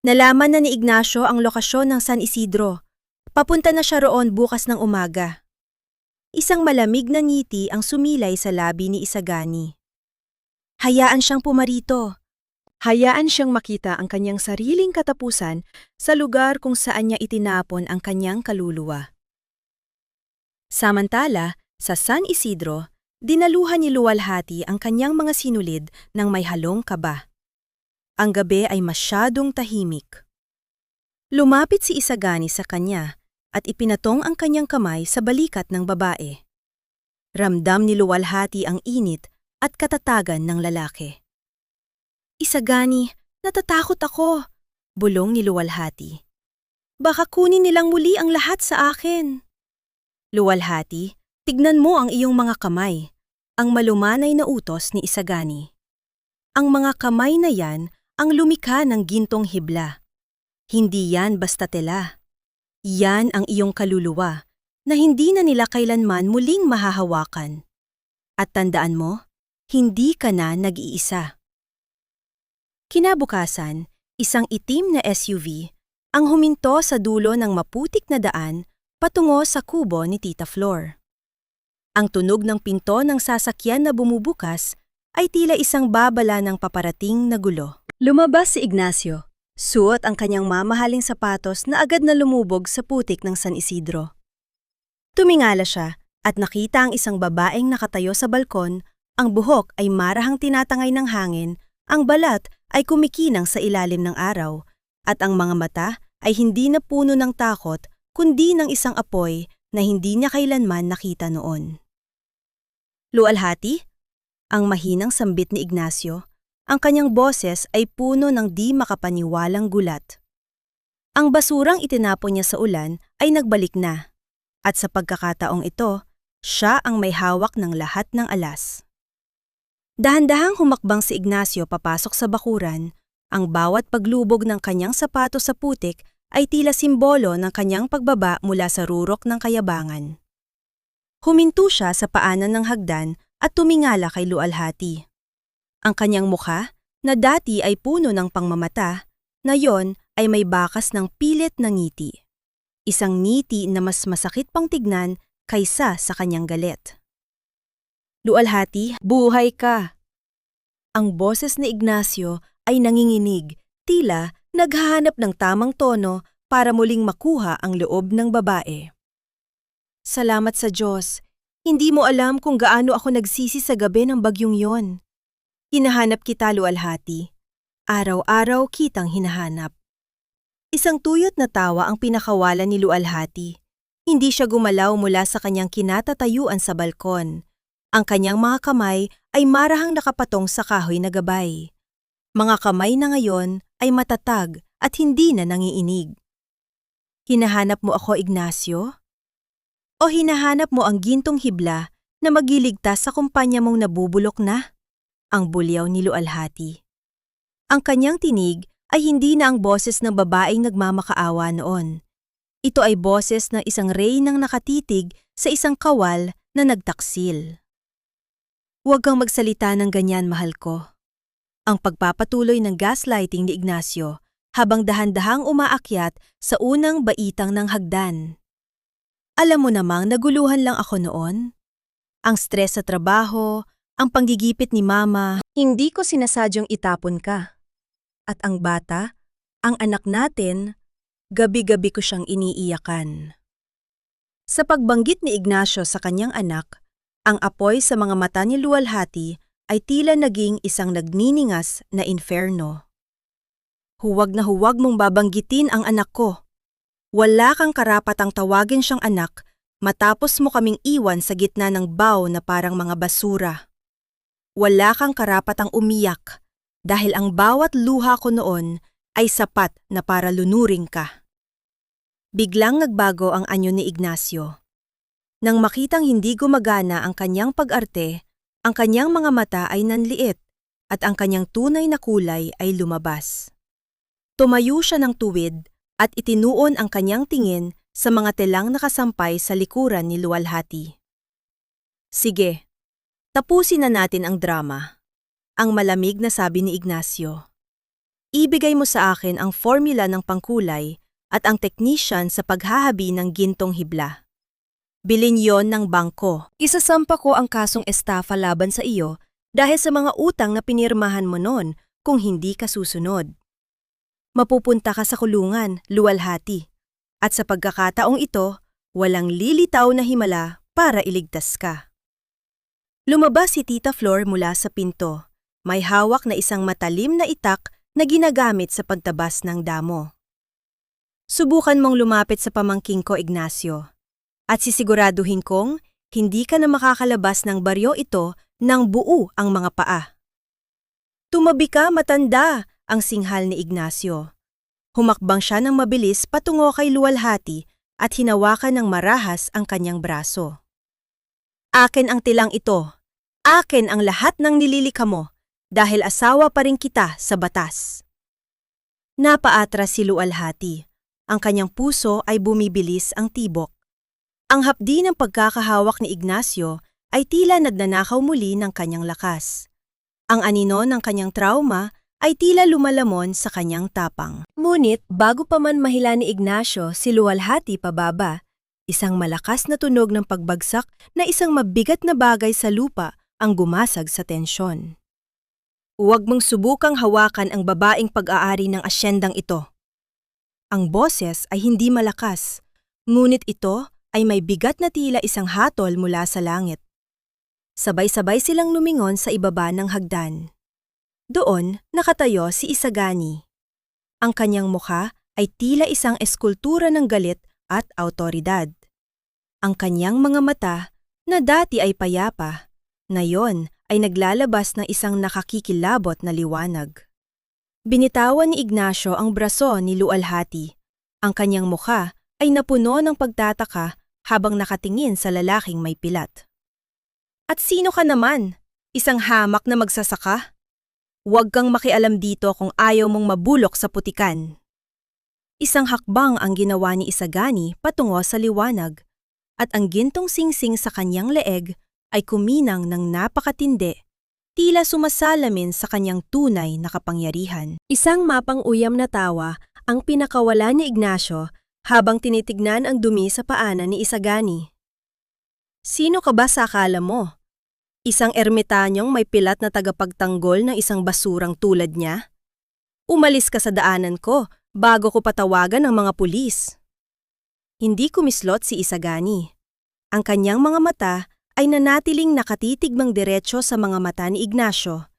Speaker 1: Nalaman na ni Ignacio ang lokasyon ng San Isidro. Papunta na siya roon bukas ng umaga. Isang malamig na ngiti ang sumilay sa labi ni Isagani. Hayaan siyang pumarito. Hayaan siyang makita ang kanyang sariling katapusan sa lugar kung saan niya itinapon ang kanyang kaluluwa. Samantala, sa San Isidro, dinaluhan ni luwalhati ang kanyang mga sinulid ng may halong kaba. Ang gabi ay masyadong tahimik. Lumapit si Isagani sa kanya at ipinatong ang kanyang kamay sa balikat ng babae. Ramdam ni luwalhati ang init at katatagan ng lalaki. "Isagani, natatakot ako," bulong ni luwalhati. "Baka kunin nilang muli ang lahat sa akin." "Luwalhati, tignan mo ang iyong mga kamay," ang malumanay na utos ni Isagani. "Ang mga kamay na yan ang lumikha ng gintong hibla. Hindi yan basta tela. Yan ang iyong kaluluwa na hindi na nila kailanman muling mahahawakan. At tandaan mo, hindi ka na nag-iisa." Kinabukasan, isang itim na SUV ang huminto sa dulo ng maputik na daan patungo sa kubo ni Tita Flor. Ang tunog ng pinto ng sasakyan na bumubukas ay tila isang babala ng paparating na gulo. Lumabas si Ignacio. Suot ang kanyang mamahaling sapatos na agad na lumubog sa putik ng San Isidro. Tumingala siya at nakita ang isang babaeng nakatayo sa balkon, ang buhok ay marahang tinatangay ng hangin, ang balat ay kumikinang sa ilalim ng araw, at ang mga mata ay hindi na puno ng takot kundi ng isang apoy na hindi niya kailanman nakita noon. "Luwalhati?" ang mahinang sambit ni Ignacio. Ang kanyang boses ay puno ng di makapaniwalang gulat. Ang basurang itinapon niya sa ulan ay nagbalik na, at sa pagkakataong ito, siya ang may hawak ng lahat ng alas. Dahan-dahang humakbang si Ignacio papasok sa bakuran, ang bawat paglubog ng kanyang sapatos sa putik ay tila simbolo ng kanyang pagbaba mula sa rurok ng kayabangan. Huminto siya sa paanan ng hagdan at tumingala kay luwalhati. Ang kanyang mukha, na dati ay puno ng pangmamata, ngayon ay may bakas ng pilit na ngiti. Isang ngiti na mas masakit pang tignan kaysa sa kanyang galit. "Luwalhati, buhay ka!" Ang boses ni Ignacio ay nanginginig, tila naghahanap ng tamang tono para muling makuha ang loob ng babae. "Salamat sa Diyos. Hindi mo alam kung gaano ako nagsisi sa gabi ng bagyong yon. Hinahanap kita, luwalhati. Araw-araw kitang hinahanap." Isang tuyot na tawa ang pinakawalan ni luwalhati. Hindi siya gumalaw mula sa kanyang kinatatayuan sa balkon. Ang kanyang mga kamay ay marahang nakapatong sa kahoy na gabay. Mga kamay na ngayon ay matatag at hindi na nangiinig. Hinahanap mo ako, Ignacio? O hinahanap mo ang gintong hibla na magiligtas sa kumpanya mong nabubulok na? Ang bulyaw ni Lualhati. Ang kanyang tinig ay hindi na ang boses ng babaeng nagmamakaawa noon. Ito ay boses ng isang reynang nakatitig sa isang kawal na nagtaksil. Huwag kang magsalita ng ganyan, mahal ko. Ang pagpapatuloy ng gaslighting ni Ignacio habang dahan-dahang umaakyat sa unang baitang ng hagdan. Alam mo namang naguluhan lang ako noon. Ang stress sa trabaho, ang panggigipit ni mama, hindi ko sinasadyang itapon ka. At ang bata, ang anak natin, gabi-gabi ko siyang iniiyakan. Sa pagbanggit ni Ignacio sa kanyang anak, ang apoy sa mga mata ni Lualhati ay tila naging isang nagniningas na inferno. Huwag na huwag mong babanggitin ang anak ko. Wala kang karapatang tawagin siyang anak matapos mo kaming iwan sa gitna ng baw na parang mga basura. Wala kang karapatang umiyak dahil ang bawat luha ko noon ay sapat na para lunuring ka. Biglang nagbago ang anyo ni Ignacio. Nang makitang hindi gumagana ang kanyang pag-arte, ang kanyang mga mata ay nanliit at ang kanyang tunay na kulay ay lumabas. Tumayo siya ng tuwid at itinuon ang kanyang tingin sa mga telang nakasampay sa likuran ni Lualhati. Sige, tapusin na natin ang drama. Ang malamig na sabi ni Ignacio. Ibigay mo sa akin ang formula ng pangkulay at ang technician sa paghahabi ng gintong hibla. Bilin yon ng bangko. Isasampa ko ang kasong estafa laban sa iyo dahil sa mga utang na pinirmahan mo noon kung hindi ka susunod. Mapupunta ka sa kulungan, Lualhati. At sa pagkakataong ito, walang lilitaw na himala para iligtas ka. Lumabas si Tita Flor mula sa pinto. May hawak na isang matalim na itak na ginagamit sa pagtabas ng damo. Subukan mong lumapit sa pamangking ko, Ignacio. At sisiguraduhin kong hindi ka na makakalabas ng baryo ito nang buo ang mga paa. Tumabi ka, matanda, ang singhal ni Ignacio. Humakbang siya ng mabilis patungo kay Lualhati at hinawakan ng marahas ang kanyang braso. Akin ang tilang ito. Akin ang lahat ng nililikha mo dahil asawa pa rin kita sa batas. Napaatras si Lualhati. Ang kanyang puso ay bumibilis ang tibok. Ang hapdi ng pagkakahawak ni Ignacio ay tila nagnanakaw muli ng kanyang lakas. Ang anino ng kanyang trauma ay tila lumalamon sa kanyang tapang. Ngunit bago pa man mahila ni Ignacio si Lualhati pababa, isang malakas na tunog ng pagbagsak na isang mabigat na bagay sa lupa ang gumasag sa tensyon. Huwag mong subukang hawakan ang babaeng pag-aari ng asyendang ito. Ang boses ay hindi malakas, ngunit ito ay may bigat na tila isang hatol mula sa langit. Sabay-sabay silang lumingon sa ibaba ng hagdan. Doon, nakatayo si Isagani. Ang kanyang mukha ay tila isang eskultura ng galit at awtoridad. Ang kanyang mga mata, na dati ay payapa, ngayon ay naglalabas ng isang nakakikilabot na liwanag. Binitawan ni Ignacio ang braso ni Lualhati. Ang kanyang mukha ay napuno ng pagtataka habang nakatingin sa lalaking may pilat. At sino ka naman? Isang hamak na magsasaka? Huwag kang makialam dito kung ayaw mong mabulok sa putikan. Isang hakbang ang ginawa ni Isagani patungo sa liwanag, at ang gintong singsing sa kanyang leeg ay kuminang ng napakatindi, tila sumasalamin sa kanyang tunay na kapangyarihan. Isang mapang-uyam na tawa ang pinakawala ni Ignacio habang tinitignan ang dumi sa paanan ni Isagani. Sino ka ba sa akala mo? Isang ermitanyong may pilat na tagapagtanggol ng isang basurang tulad niya? Umalis ka sa daanan ko bago ko patawagan ng mga pulis. Hindi kumislot si Isagani. Ang kanyang mga mata ay nanatiling nakatitigmang diretso sa mga mata ni Ignacio.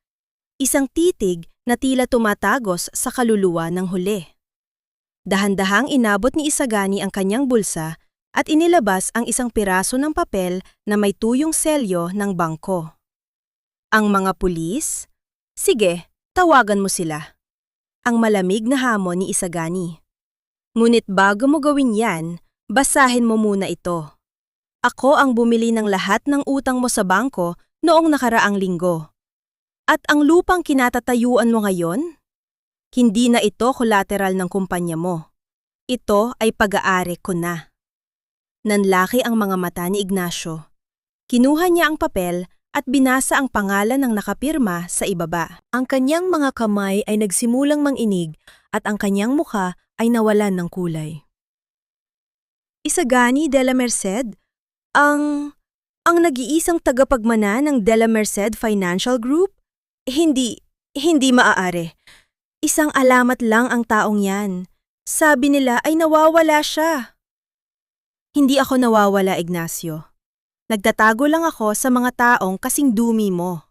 Speaker 1: Isang titig na tila tumatagos sa kaluluwa ng huli. Dahan-dahang inabot ni Isagani ang kanyang bulsa at inilabas ang isang piraso ng papel na may tuyong selyo ng bangko. Ang mga pulis? Sige, tawagan mo sila. Ang malamig na hamon ni Isagani. Ngunit bago mo gawin yan, basahin mo muna ito. Ako ang bumili ng lahat ng utang mo sa bangko noong nakaraang linggo. At ang lupang kinatatayuan mo ngayon? Hindi na ito collateral ng kumpanya mo. Ito ay pag-aari ko na. Nanlaki ang mga mata ni Ignacio. Kinuha niya ang papel at binasa ang pangalan ng nakapirma sa ibaba. Ang kanyang mga kamay ay nagsimulang manginig at ang kanyang mukha ay nawalan ng kulay. Isagani de la Merced, ang nag-iisang tagapagmana ng De La Merced Financial Group? Hindi maaari. Isang alamat lang ang taong yan. Sabi nila ay nawawala siya. Hindi ako nawawala, Ignacio. Nagtatago lang ako sa mga taong kasing dumi mo.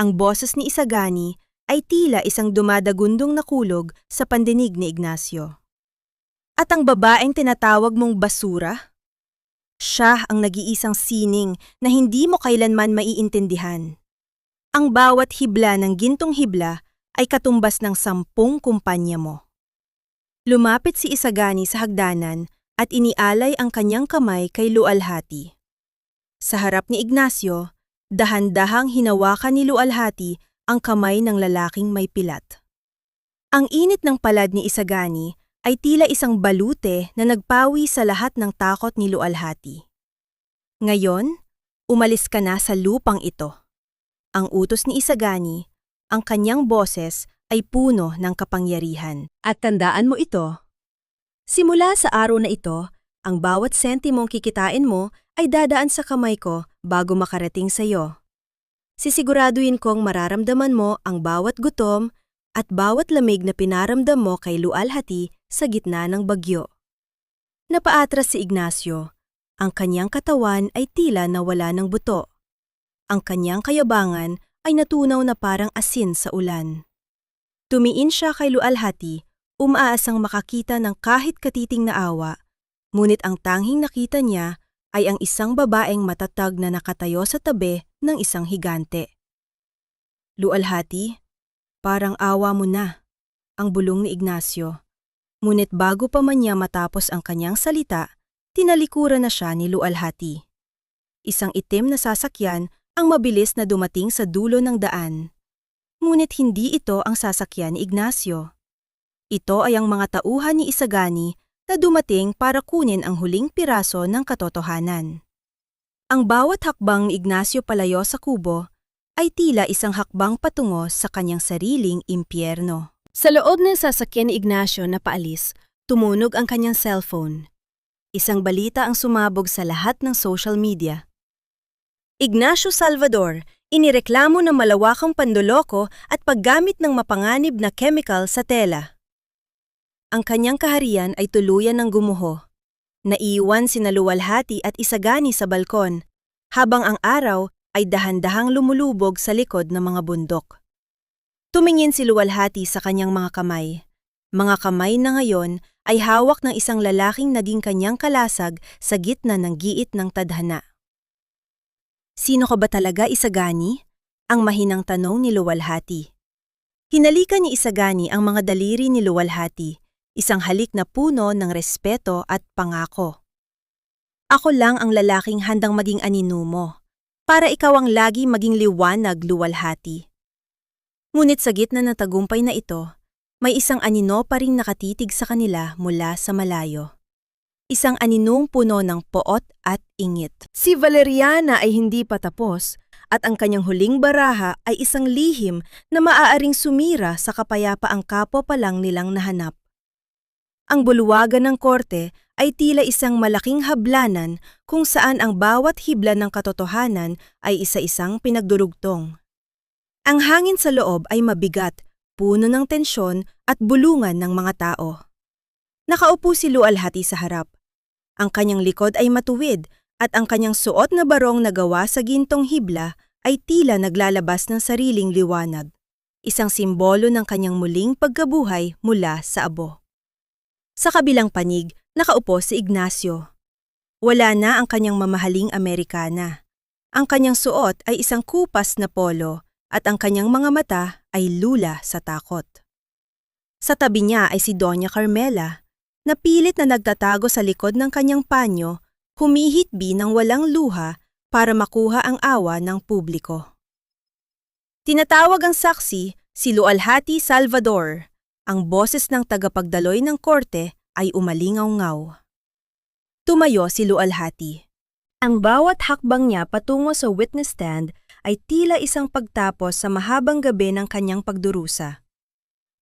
Speaker 1: Ang boses ni Isagani ay tila isang dumadagundong na kulog sa pandinig ni Ignacio. At ang babaeng tinatawag mong basura? Siya ang nag-iisang sining na hindi mo kailanman maiintindihan. Ang bawat hibla ng gintong hibla ay katumbas ng 10 kumpanya mo. Lumapit si Isagani sa hagdanan at inialay ang kanyang kamay kay Lualhati. Sa harap ni Ignacio, dahan-dahang hinawakan ni Lualhati ang kamay ng lalaking may pilat. Ang init ng palad ni Isagani ay tila isang balute na nagpawi sa lahat ng takot ni Lualhati. Ngayon, umalis ka na sa lupang ito. Ang utos ni Isagani, ang kanyang boses ay puno ng kapangyarihan. At tandaan mo ito. Simula sa araw na ito, ang bawat sentimong kikitain mo ay dadaan sa kamay ko bago makarating sa iyo. Sisiguraduhin kong mararamdaman mo ang bawat gutom at bawat lamig na pinaramdam mo kay Lualhati sa gitna ng bagyo. Napaatras si Ignacio. Ang kanyang katawan ay tila nawala ng buto. Ang kanyang kayabangan ay natunaw na parang asin sa ulan. Tumiin siya kay Lualhati, umaasang makakita ng kahit katiting na awa, ngunit ang tanging nakita niya ay ang isang babaeng matatag na nakatayo sa tabi ng isang higante. Lualhati, parang awa mo na, ang bulong ni Ignacio. Ngunit bago pa man niya matapos ang kanyang salita, tinalikuran na siya ni Lualhati. Isang itim na sasakyan ang mabilis na dumating sa dulo ng daan. Ngunit hindi ito ang sasakyan ni Ignacio. Ito ay ang mga tauhan ni Isagani na dumating para kunin ang huling piraso ng katotohanan. Ang bawat hakbang ni Ignacio palayo sa kubo ay tila isang hakbang patungo sa kanyang sariling impyerno. Sa loob ng sasakyan ni Ignacio na paalis, tumunog ang kanyang cellphone. Isang balita ang sumabog sa lahat ng social media. Ignacio Salvador, inireklamo ng malawakang pandoloko at paggamit ng mapanganib na chemical sa tela. Ang kanyang kaharian ay tuluyan ng gumuho. Naiiwan sina Lualhati at Isagani sa balkon, habang ang araw ay dahan-dahang lumulubog sa likod ng mga bundok. Tumingin si Lualhati sa kanyang mga kamay. Mga kamay na ngayon ay hawak ng isang lalaking naging kanyang kalasag sa gitna ng giit ng tadhana. Sino ka ba talaga, Isagani? Ang mahinang tanong ni Lualhati. Hinalikan ni Isagani ang mga daliri ni Lualhati, isang halik na puno ng respeto at pangako. Ako lang ang lalaking handang maging anino mo, para ikaw ang lagi maging liwanag, Lualhati. Ngunit sa gitna ng tagumpay na ito, may isang anino pa ring nakatitig sa kanila mula sa malayo. Isang aninong puno ng poot at ingit. Si Valeriana ay hindi pa tapos at ang kanyang huling baraha ay isang lihim na maaaring sumira sa kapayapaang kapwa pa lang nilang nahanap. Ang bulwagan ng korte ay tila isang malaking hablanan kung saan ang bawat hibla ng katotohanan ay isa-isang pinagdurugtong. Ang hangin sa loob ay mabigat, puno ng tensyon at bulungan ng mga tao. Nakaupo si Lualhati sa harap. Ang kanyang likod ay matuwid at ang kanyang suot na barong na gawa sa gintong hibla ay tila naglalabas ng sariling liwanag, isang simbolo ng kanyang muling pagkabuhay mula sa abo. Sa kabilang panig, nakaupo si Ignacio. Wala na ang kanyang mamahaling Amerikana. Ang kanyang suot ay isang kupas na polo at ang kanyang mga mata ay lula sa takot. Sa tabi niya ay si Doña Carmela. na pilit na nagtatago sa likod ng kanyang panyo, humihitbi ng walang luha para makuha ang awa ng publiko. Tinatawag ang saksi si Lualhati Salvador. Ang boses ng tagapagdaloy ng korte ay umalingaw-ngaw. Tumayo si Lualhati. Ang bawat hakbang niya patungo sa witness stand ay tila isang pagtapos sa mahabang gabi ng kanyang pagdurusa.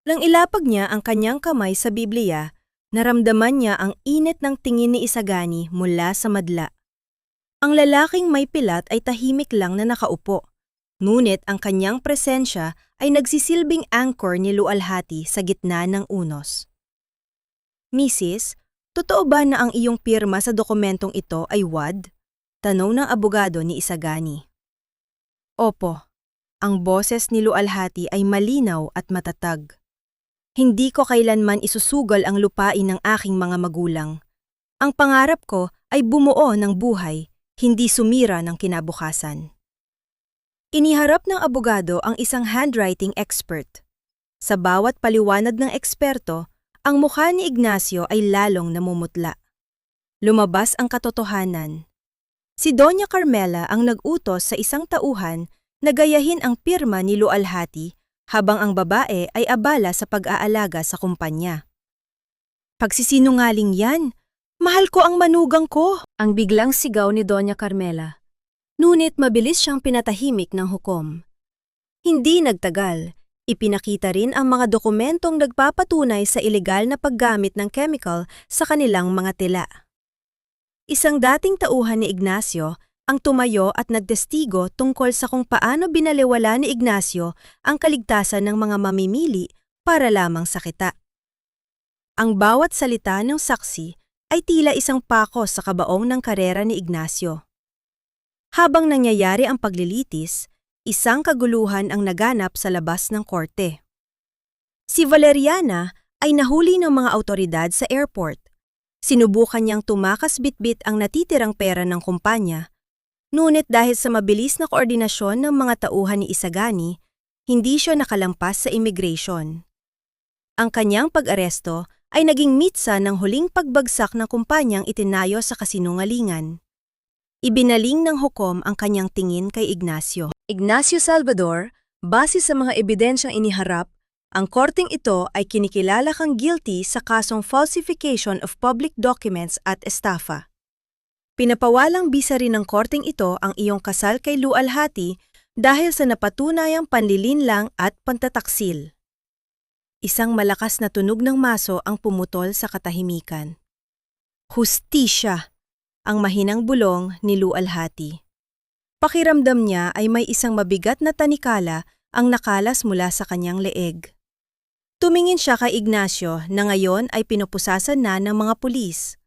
Speaker 1: Nang ilapag niya ang kanyang kamay sa Biblia, naramdaman niya ang init ng tingin ni Isagani mula sa madla. Ang lalaking may pilat ay tahimik lang na nakaupo, ngunit ang kanyang presensya ay nagsisilbing anchor ni Lualhati sa gitna ng unos. Mrs., totoo ba na ang iyong pirma sa dokumentong ito ay wad? Tanong ng abogado ni Isagani. Opo, ang boses ni Lualhati ay malinaw at matatag. Hindi ko kailanman isusugal ang lupain ng aking mga magulang. Ang pangarap ko ay bumuo ng buhay, hindi sumira ng kinabukasan. Iniharap ng abogado ang isang handwriting expert. Sa bawat paliwanag ng eksperto, ang mukha ni Ignacio ay lalong namumutla. Lumabas ang katotohanan. Si Doña Carmela ang nag-utos sa isang tauhan na gayahin ang pirma ni Lualhati habang ang babae ay abala sa pag-aalaga sa kumpanya. Pagsisinungaling yan! Mahal ko ang manugang ko! Ang biglang sigaw ni Doña Carmela. Ngunit mabilis siyang pinatahimik ng hukom. Hindi nagtagal, ipinakita rin ang mga dokumentong nagpapatunay sa ilegal na paggamit ng chemical sa kanilang mga tila. Isang dating tauhan ni Ignacio ang tumayo at nagtestigo tungkol sa kung paano binaliwala ni Ignacio ang kaligtasan ng mga mamimili para lamang sa kita. Ang bawat salita ng saksi ay tila isang pako sa kabaong ng karera ni Ignacio. Habang nangyayari ang paglilitis, isang kaguluhan ang naganap sa labas ng korte. Si Valeriana ay nahuli ng mga awtoridad sa airport. Sinubukan niyang tumakas bitbit ang natitirang pera ng kumpanya, ngunit dahil sa mabilis na koordinasyon ng mga tauhan ni Isagani, hindi siya nakalampas sa immigration. Ang kanyang pag-aresto ay naging mitsa ng huling pagbagsak ng kumpanyang itinayo sa kasinungalingan. Ibinaling ng hukom ang kanyang tingin kay Ignacio. Ignacio Salvador, base sa mga ebidensyang iniharap, ang korteng ito ay kinikilala kang guilty sa kasong falsification of public documents at estafa. Pinapawalang bisa rin ng korteng ito ang iyong kasal kay Lualhati dahil sa napatunayang panlilinlang at pantataksil. Isang malakas na tunog ng maso ang pumutol sa katahimikan. Hustisya! Ang mahinang bulong ni Lualhati. Pakiramdam niya ay may isang mabigat na tanikala ang nakalas mula sa kanyang leeg. Tumingin siya kay Ignacio na ngayon ay pinupusasan na ng mga pulis.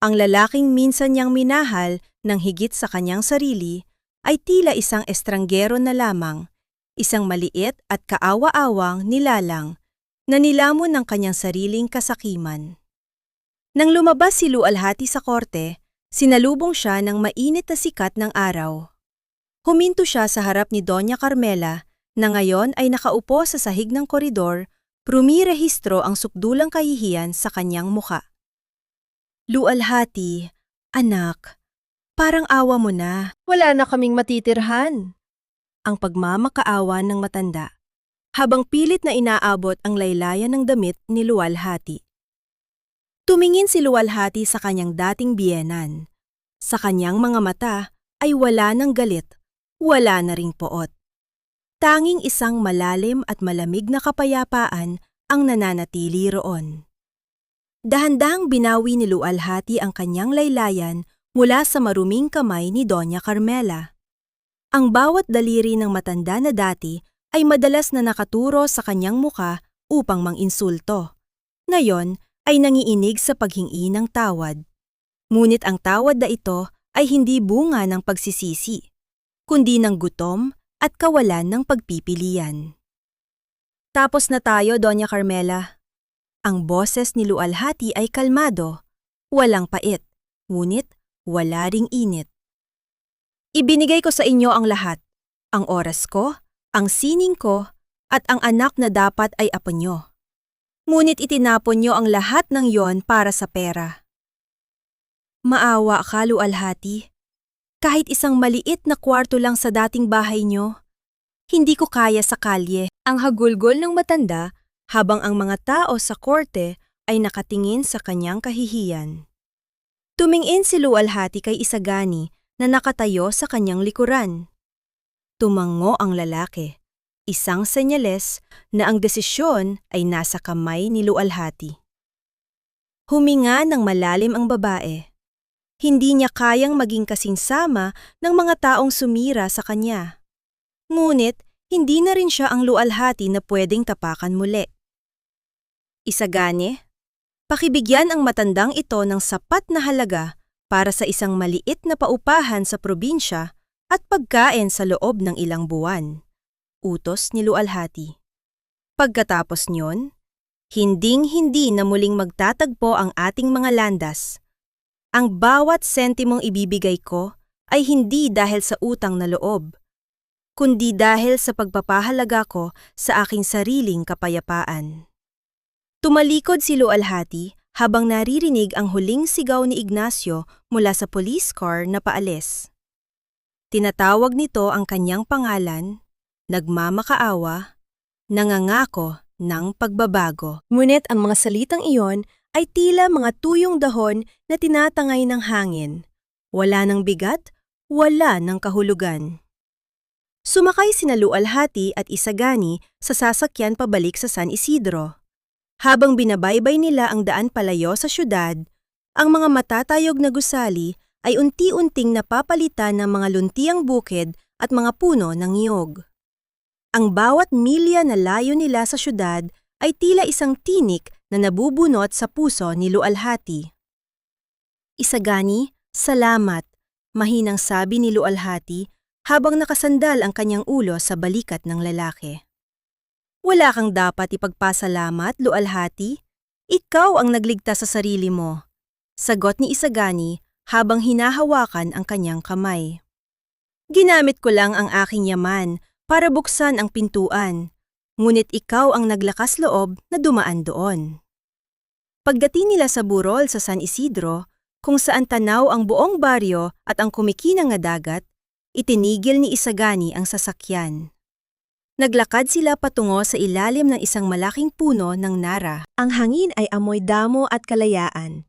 Speaker 1: Ang lalaking minsan niyang minahal ng higit sa kanyang sarili ay tila isang estranggero na lamang, isang maliit at kaawa-awang nilalang na nilamon ng kanyang sariling kasakiman. Nang lumabas si Lualhati sa korte, sinalubong siya ng mainit na sikat ng araw. Huminto siya sa harap ni Doña Carmela na ngayon ay nakaupo sa sahig ng koridor, rumirehistro ang sukdulang kahihiyan sa kanyang muka. Lualhati, anak, parang awa mo na. Wala na kaming matitirhan. Ang pagmamakaawa ng matanda, habang pilit na inaabot ang laylayan ng damit ni Lualhati. Tumingin si Lualhati sa kanyang dating biyenan. Sa kanyang mga mata ay wala ng galit, wala na ring poot. Tanging isang malalim at malamig na kapayapaan ang nananatili roon. Dahan-dahang binawi ni Lualhati ang kanyang laylayan mula sa maruming kamay ni Doña Carmela. Ang bawat daliri ng matanda na dati ay madalas na nakaturo sa kanyang muka upang manginsulto. Ngayon ay nangiinig sa paghingi ng tawad. Ngunit ang tawad na ito ay hindi bunga ng pagsisisi, kundi ng gutom at kawalan ng pagpipilian. Tapos na tayo, Doña Carmela. Ang boses ni Lualhati ay kalmado, walang pait, ngunit wala ring init. Ibinigay ko sa inyo ang lahat, ang oras ko, ang sining ko, at ang anak na dapat ay apo nyo. Ngunit itinapon niyo ang lahat ng yon para sa pera. Maawa ka, lualhati. Kahit isang maliit na kwarto lang sa dating bahay niyo, hindi ko kaya sa kalye. Ang hagulgol ng matanda habang ang mga tao sa korte ay nakatingin sa kanyang kahihiyan. Tumingin si lualhati kay Isagani na nakatayo sa kanyang likuran. Tumango ang lalaki, isang senyales na ang desisyon ay nasa kamay ni lualhati. Huminga ng malalim ang babae. Hindi niya kayang maging kasing sama ng mga taong sumira sa kanya. Ngunit, hindi na rin siya ang lualhati na pwedeng tapakan muli. Isagani, pakibigyan ang matandang ito ng sapat na halaga para sa isang maliit na paupahan sa probinsya at pagkain sa loob ng ilang buwan. Utos ni lualhati. Pagkatapos niyon, hinding-hindi na muling magtatagpo ang ating mga landas. Ang bawat sentimong ibibigay ko ay hindi dahil sa utang na loob, kundi dahil sa pagpapahalaga ko sa aking sariling kapayapaan. Tumalikod si lualhati habang naririnig ang huling sigaw ni Ignacio mula sa police car na paalis. Tinatawag nito ang kanyang pangalan, nagmamakaawa, nangangako ng pagbabago. Ngunit ang mga salitang iyon ay tila mga tuyong dahon na tinatangay ng hangin. Wala ng bigat, wala ng kahulugan. Sumakay sina lualhati at Isagani sa sasakyan pabalik sa San Isidro. Habang binabaybay nila ang daan palayo sa syudad, ang mga matatayog na gusali ay unti-unting napapalitan ng mga luntiang bukid at mga puno ng niyog. Ang bawat milya na layo nila sa syudad ay tila isang tinik na nabubunot sa puso ni lualhati. Isagani, salamat, mahinang sabi ni lualhati habang nakasandal ang kanyang ulo sa balikat ng lalaki. Wala kang dapat ipagpasalamat, lualhati. Ikaw ang nagligtas sa sarili mo. Sagot ni Isagani habang hinahawakan ang kanyang kamay. Ginamit ko lang ang aking yaman para buksan ang pintuan, ngunit ikaw ang naglakas loob na dumaan doon. Pagdating nila sa burol sa San Isidro, kung saan tanaw ang buong baryo at ang kumikinang na dagat, itinigil ni Isagani ang sasakyan. Naglakad sila patungo sa ilalim ng isang malaking puno ng nara. Ang hangin ay amoy damo at kalayaan.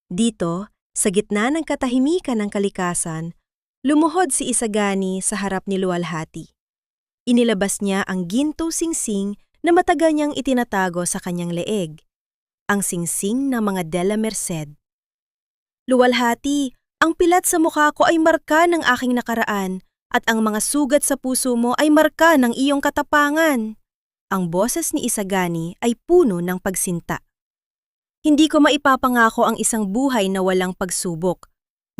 Speaker 1: Dito, sa gitna ng katahimikan ng kalikasan, lumuhod si Isagani sa harap ni lualhati. Inilabas niya ang ginto singsing na matagal niyang itinatago sa kanyang leeg, ang singsing ng mga Dela Merced. Lualhati, ang pilat sa mukha ko ay marka ng aking nakaraan at ang mga sugat sa puso mo ay marka ng iyong katapangan. Ang boses ni Isagani ay puno ng pagsinta. Hindi ko maipapangako ang isang buhay na walang pagsubok,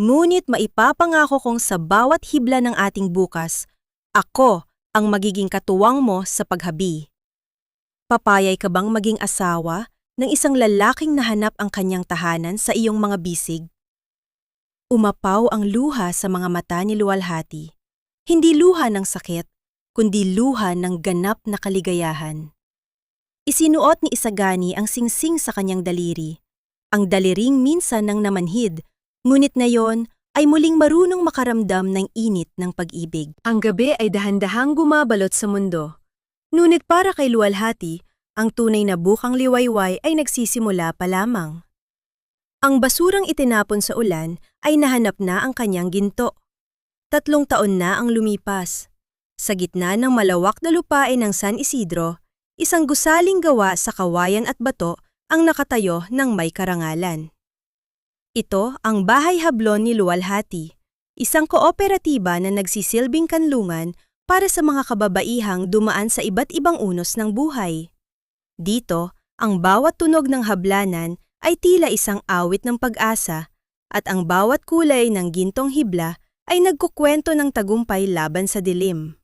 Speaker 1: ngunit maipapangako kong sa bawat hibla ng ating bukas, ako ang magiging katuwang mo sa paghabi. Papayay ka bang maging asawa ng isang lalaking nahanap ang kanyang tahanan sa iyong mga bisig? Umapaw ang luha sa mga mata ni lualhati. Hindi luha ng sakit, kundi luha ng ganap na kaligayahan. Isinuot ni Isagani ang singsing sa kanyang daliri. Ang daliring minsan nang namanhid, ngunit ngayon ay muling marunong makaramdam ng init ng pag-ibig. Ang gabi ay dahan-dahang gumabalot sa mundo. Ngunit para kay lualhati, ang tunay na bukang liwayway ay nagsisimula pa lamang. Ang basurang itinapon sa ulan ay nahanap na ang kanyang ginto. 3 taon na ang lumipas. Sa gitna ng malawak na lupain ng San Isidro, isang gusaling gawa sa kawayan at bato ang nakatayo ng may karangalan. Ito ang bahay hablon ni lualhati, isang kooperatiba na nagsisilbing kanlungan para sa mga kababaihang dumaan sa iba't ibang unos ng buhay. Dito, ang bawat tunog ng hablanan ay tila isang awit ng pag-asa at ang bawat kulay ng gintong hibla ay nagkukwento ng tagumpay laban sa dilim.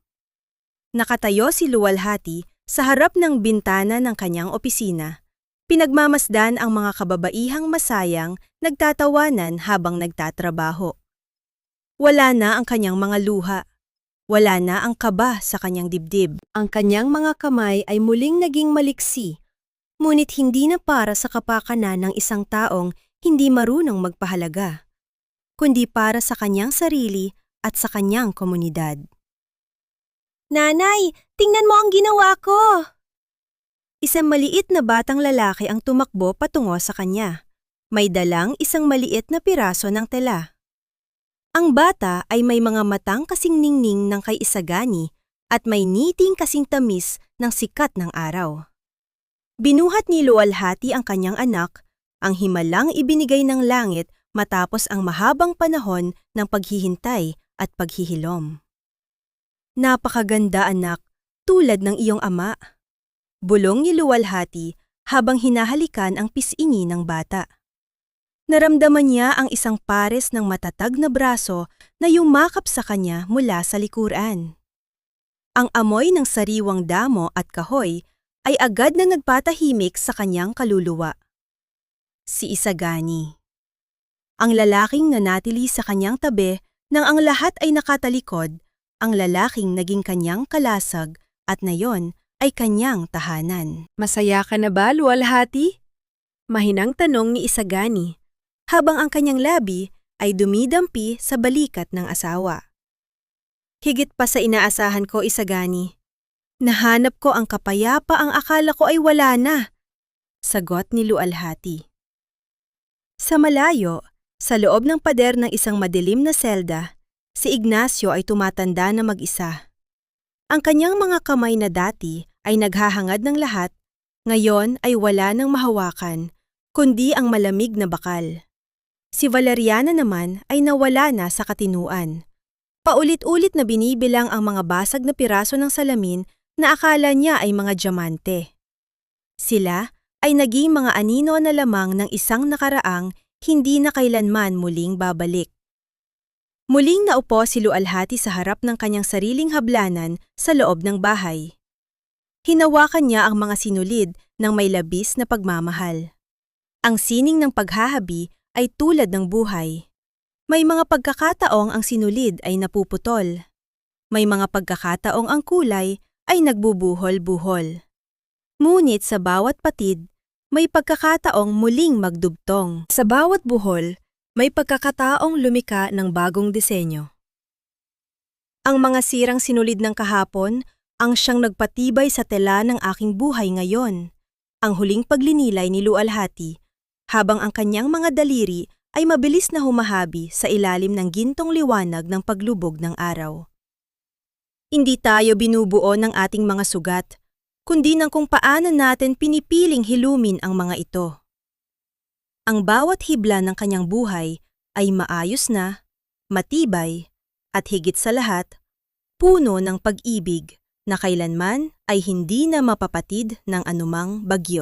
Speaker 1: Nakatayo si lualhati sa harap ng bintana ng kanyang opisina. Pinagmamasdan ang mga kababaihang masayang nagtatawanan habang nagtatrabaho. Wala na ang kanyang mga luha. Wala na ang kaba sa kanyang dibdib. Ang kanyang mga kamay ay muling naging maliksi. Ngunit hindi na para sa kapakanan ng isang taong hindi marunong magpahalaga, kundi para sa kanyang sarili at sa kanyang komunidad. Nanay, tingnan mo ang ginawa ko! Isang maliit na batang lalaki ang tumakbo patungo sa kanya. May dalang isang maliit na piraso ng tela. Ang bata ay may mga matang kasing ningning ng kay Isagani at may ngiting kasing tamis ng sikat ng araw. Binuhat ni Luwalhati ang kanyang anak, ang himalang ibinigay ng langit matapos ang mahabang panahon ng paghihintay at paghihilom. Napakaganda anak, tulad ng iyong ama. Bulong ni Luwalhati habang hinahalikan ang pisngi ng bata. Naramdaman niya ang isang pares ng matatag na braso na yumakap sa kanya mula sa likuran. Ang amoy ng sariwang damo at kahoy ay agad na nagpatahimik sa kanyang kaluluwa. Si Isagani. Ang lalaking nanatili sa kanyang tabi nang ang lahat ay nakatalikod, ang lalaking naging kanyang kalasag at nayon ay kanyang tahanan. Masaya ka na ba, Luwalhati? Mahinang tanong ni Isagani, habang ang kanyang labi ay dumidampi sa balikat ng asawa. Higit pa sa inaasahan ko, Isagani. Nahanap ko ang kapayapa ang akala ko ay wala na, sagot ni Luwalhati. Sa malayo, sa loob ng pader ng isang madilim na selda, si Ignacio ay tumatanda na mag-isa. Ang kanyang mga kamay na dati ay naghahangad ng lahat, ngayon ay wala nang mahawakan, kundi ang malamig na bakal. Si Valeriana naman ay nawala na sa katinuan. Paulit-ulit na binibilang ang mga basag na piraso ng salamin na akala niya ay mga diamante. Sila ay naging mga anino na lamang ng isang nakaraang hindi na kailanman muling babalik. Muling naupo si Luwalhati sa harap ng kanyang sariling hablanan sa loob ng bahay. Hinawakan niya ang mga sinulid ng may labis na pagmamahal. Ang sining ng paghahabi ay tulad ng buhay. May mga pagkakataong ang sinulid ay napuputol. May mga pagkakataong ang kulay ay nagbubuhol-buhol. Ngunit sa bawat patid, may pagkakataong muling magdugtong. Sa bawat buhol, may pagkakataong lumika ng bagong disenyo. Ang mga sirang sinulid ng kahapon ang siyang nagpatibay sa tela ng aking buhay ngayon. Ang huling paglinilay ni Luwalhati, habang ang kanyang mga daliri ay mabilis na humahabi sa ilalim ng gintong liwanag ng paglubog ng araw. Hindi tayo binubuo ng ating mga sugat, kundi ng kung paano natin pinipiling hilumin ang mga ito. Ang bawat hibla ng kanyang buhay ay maayos na, matibay, at higit sa lahat, puno ng pag-ibig na kailanman ay hindi na mapapatid ng anumang bagyo.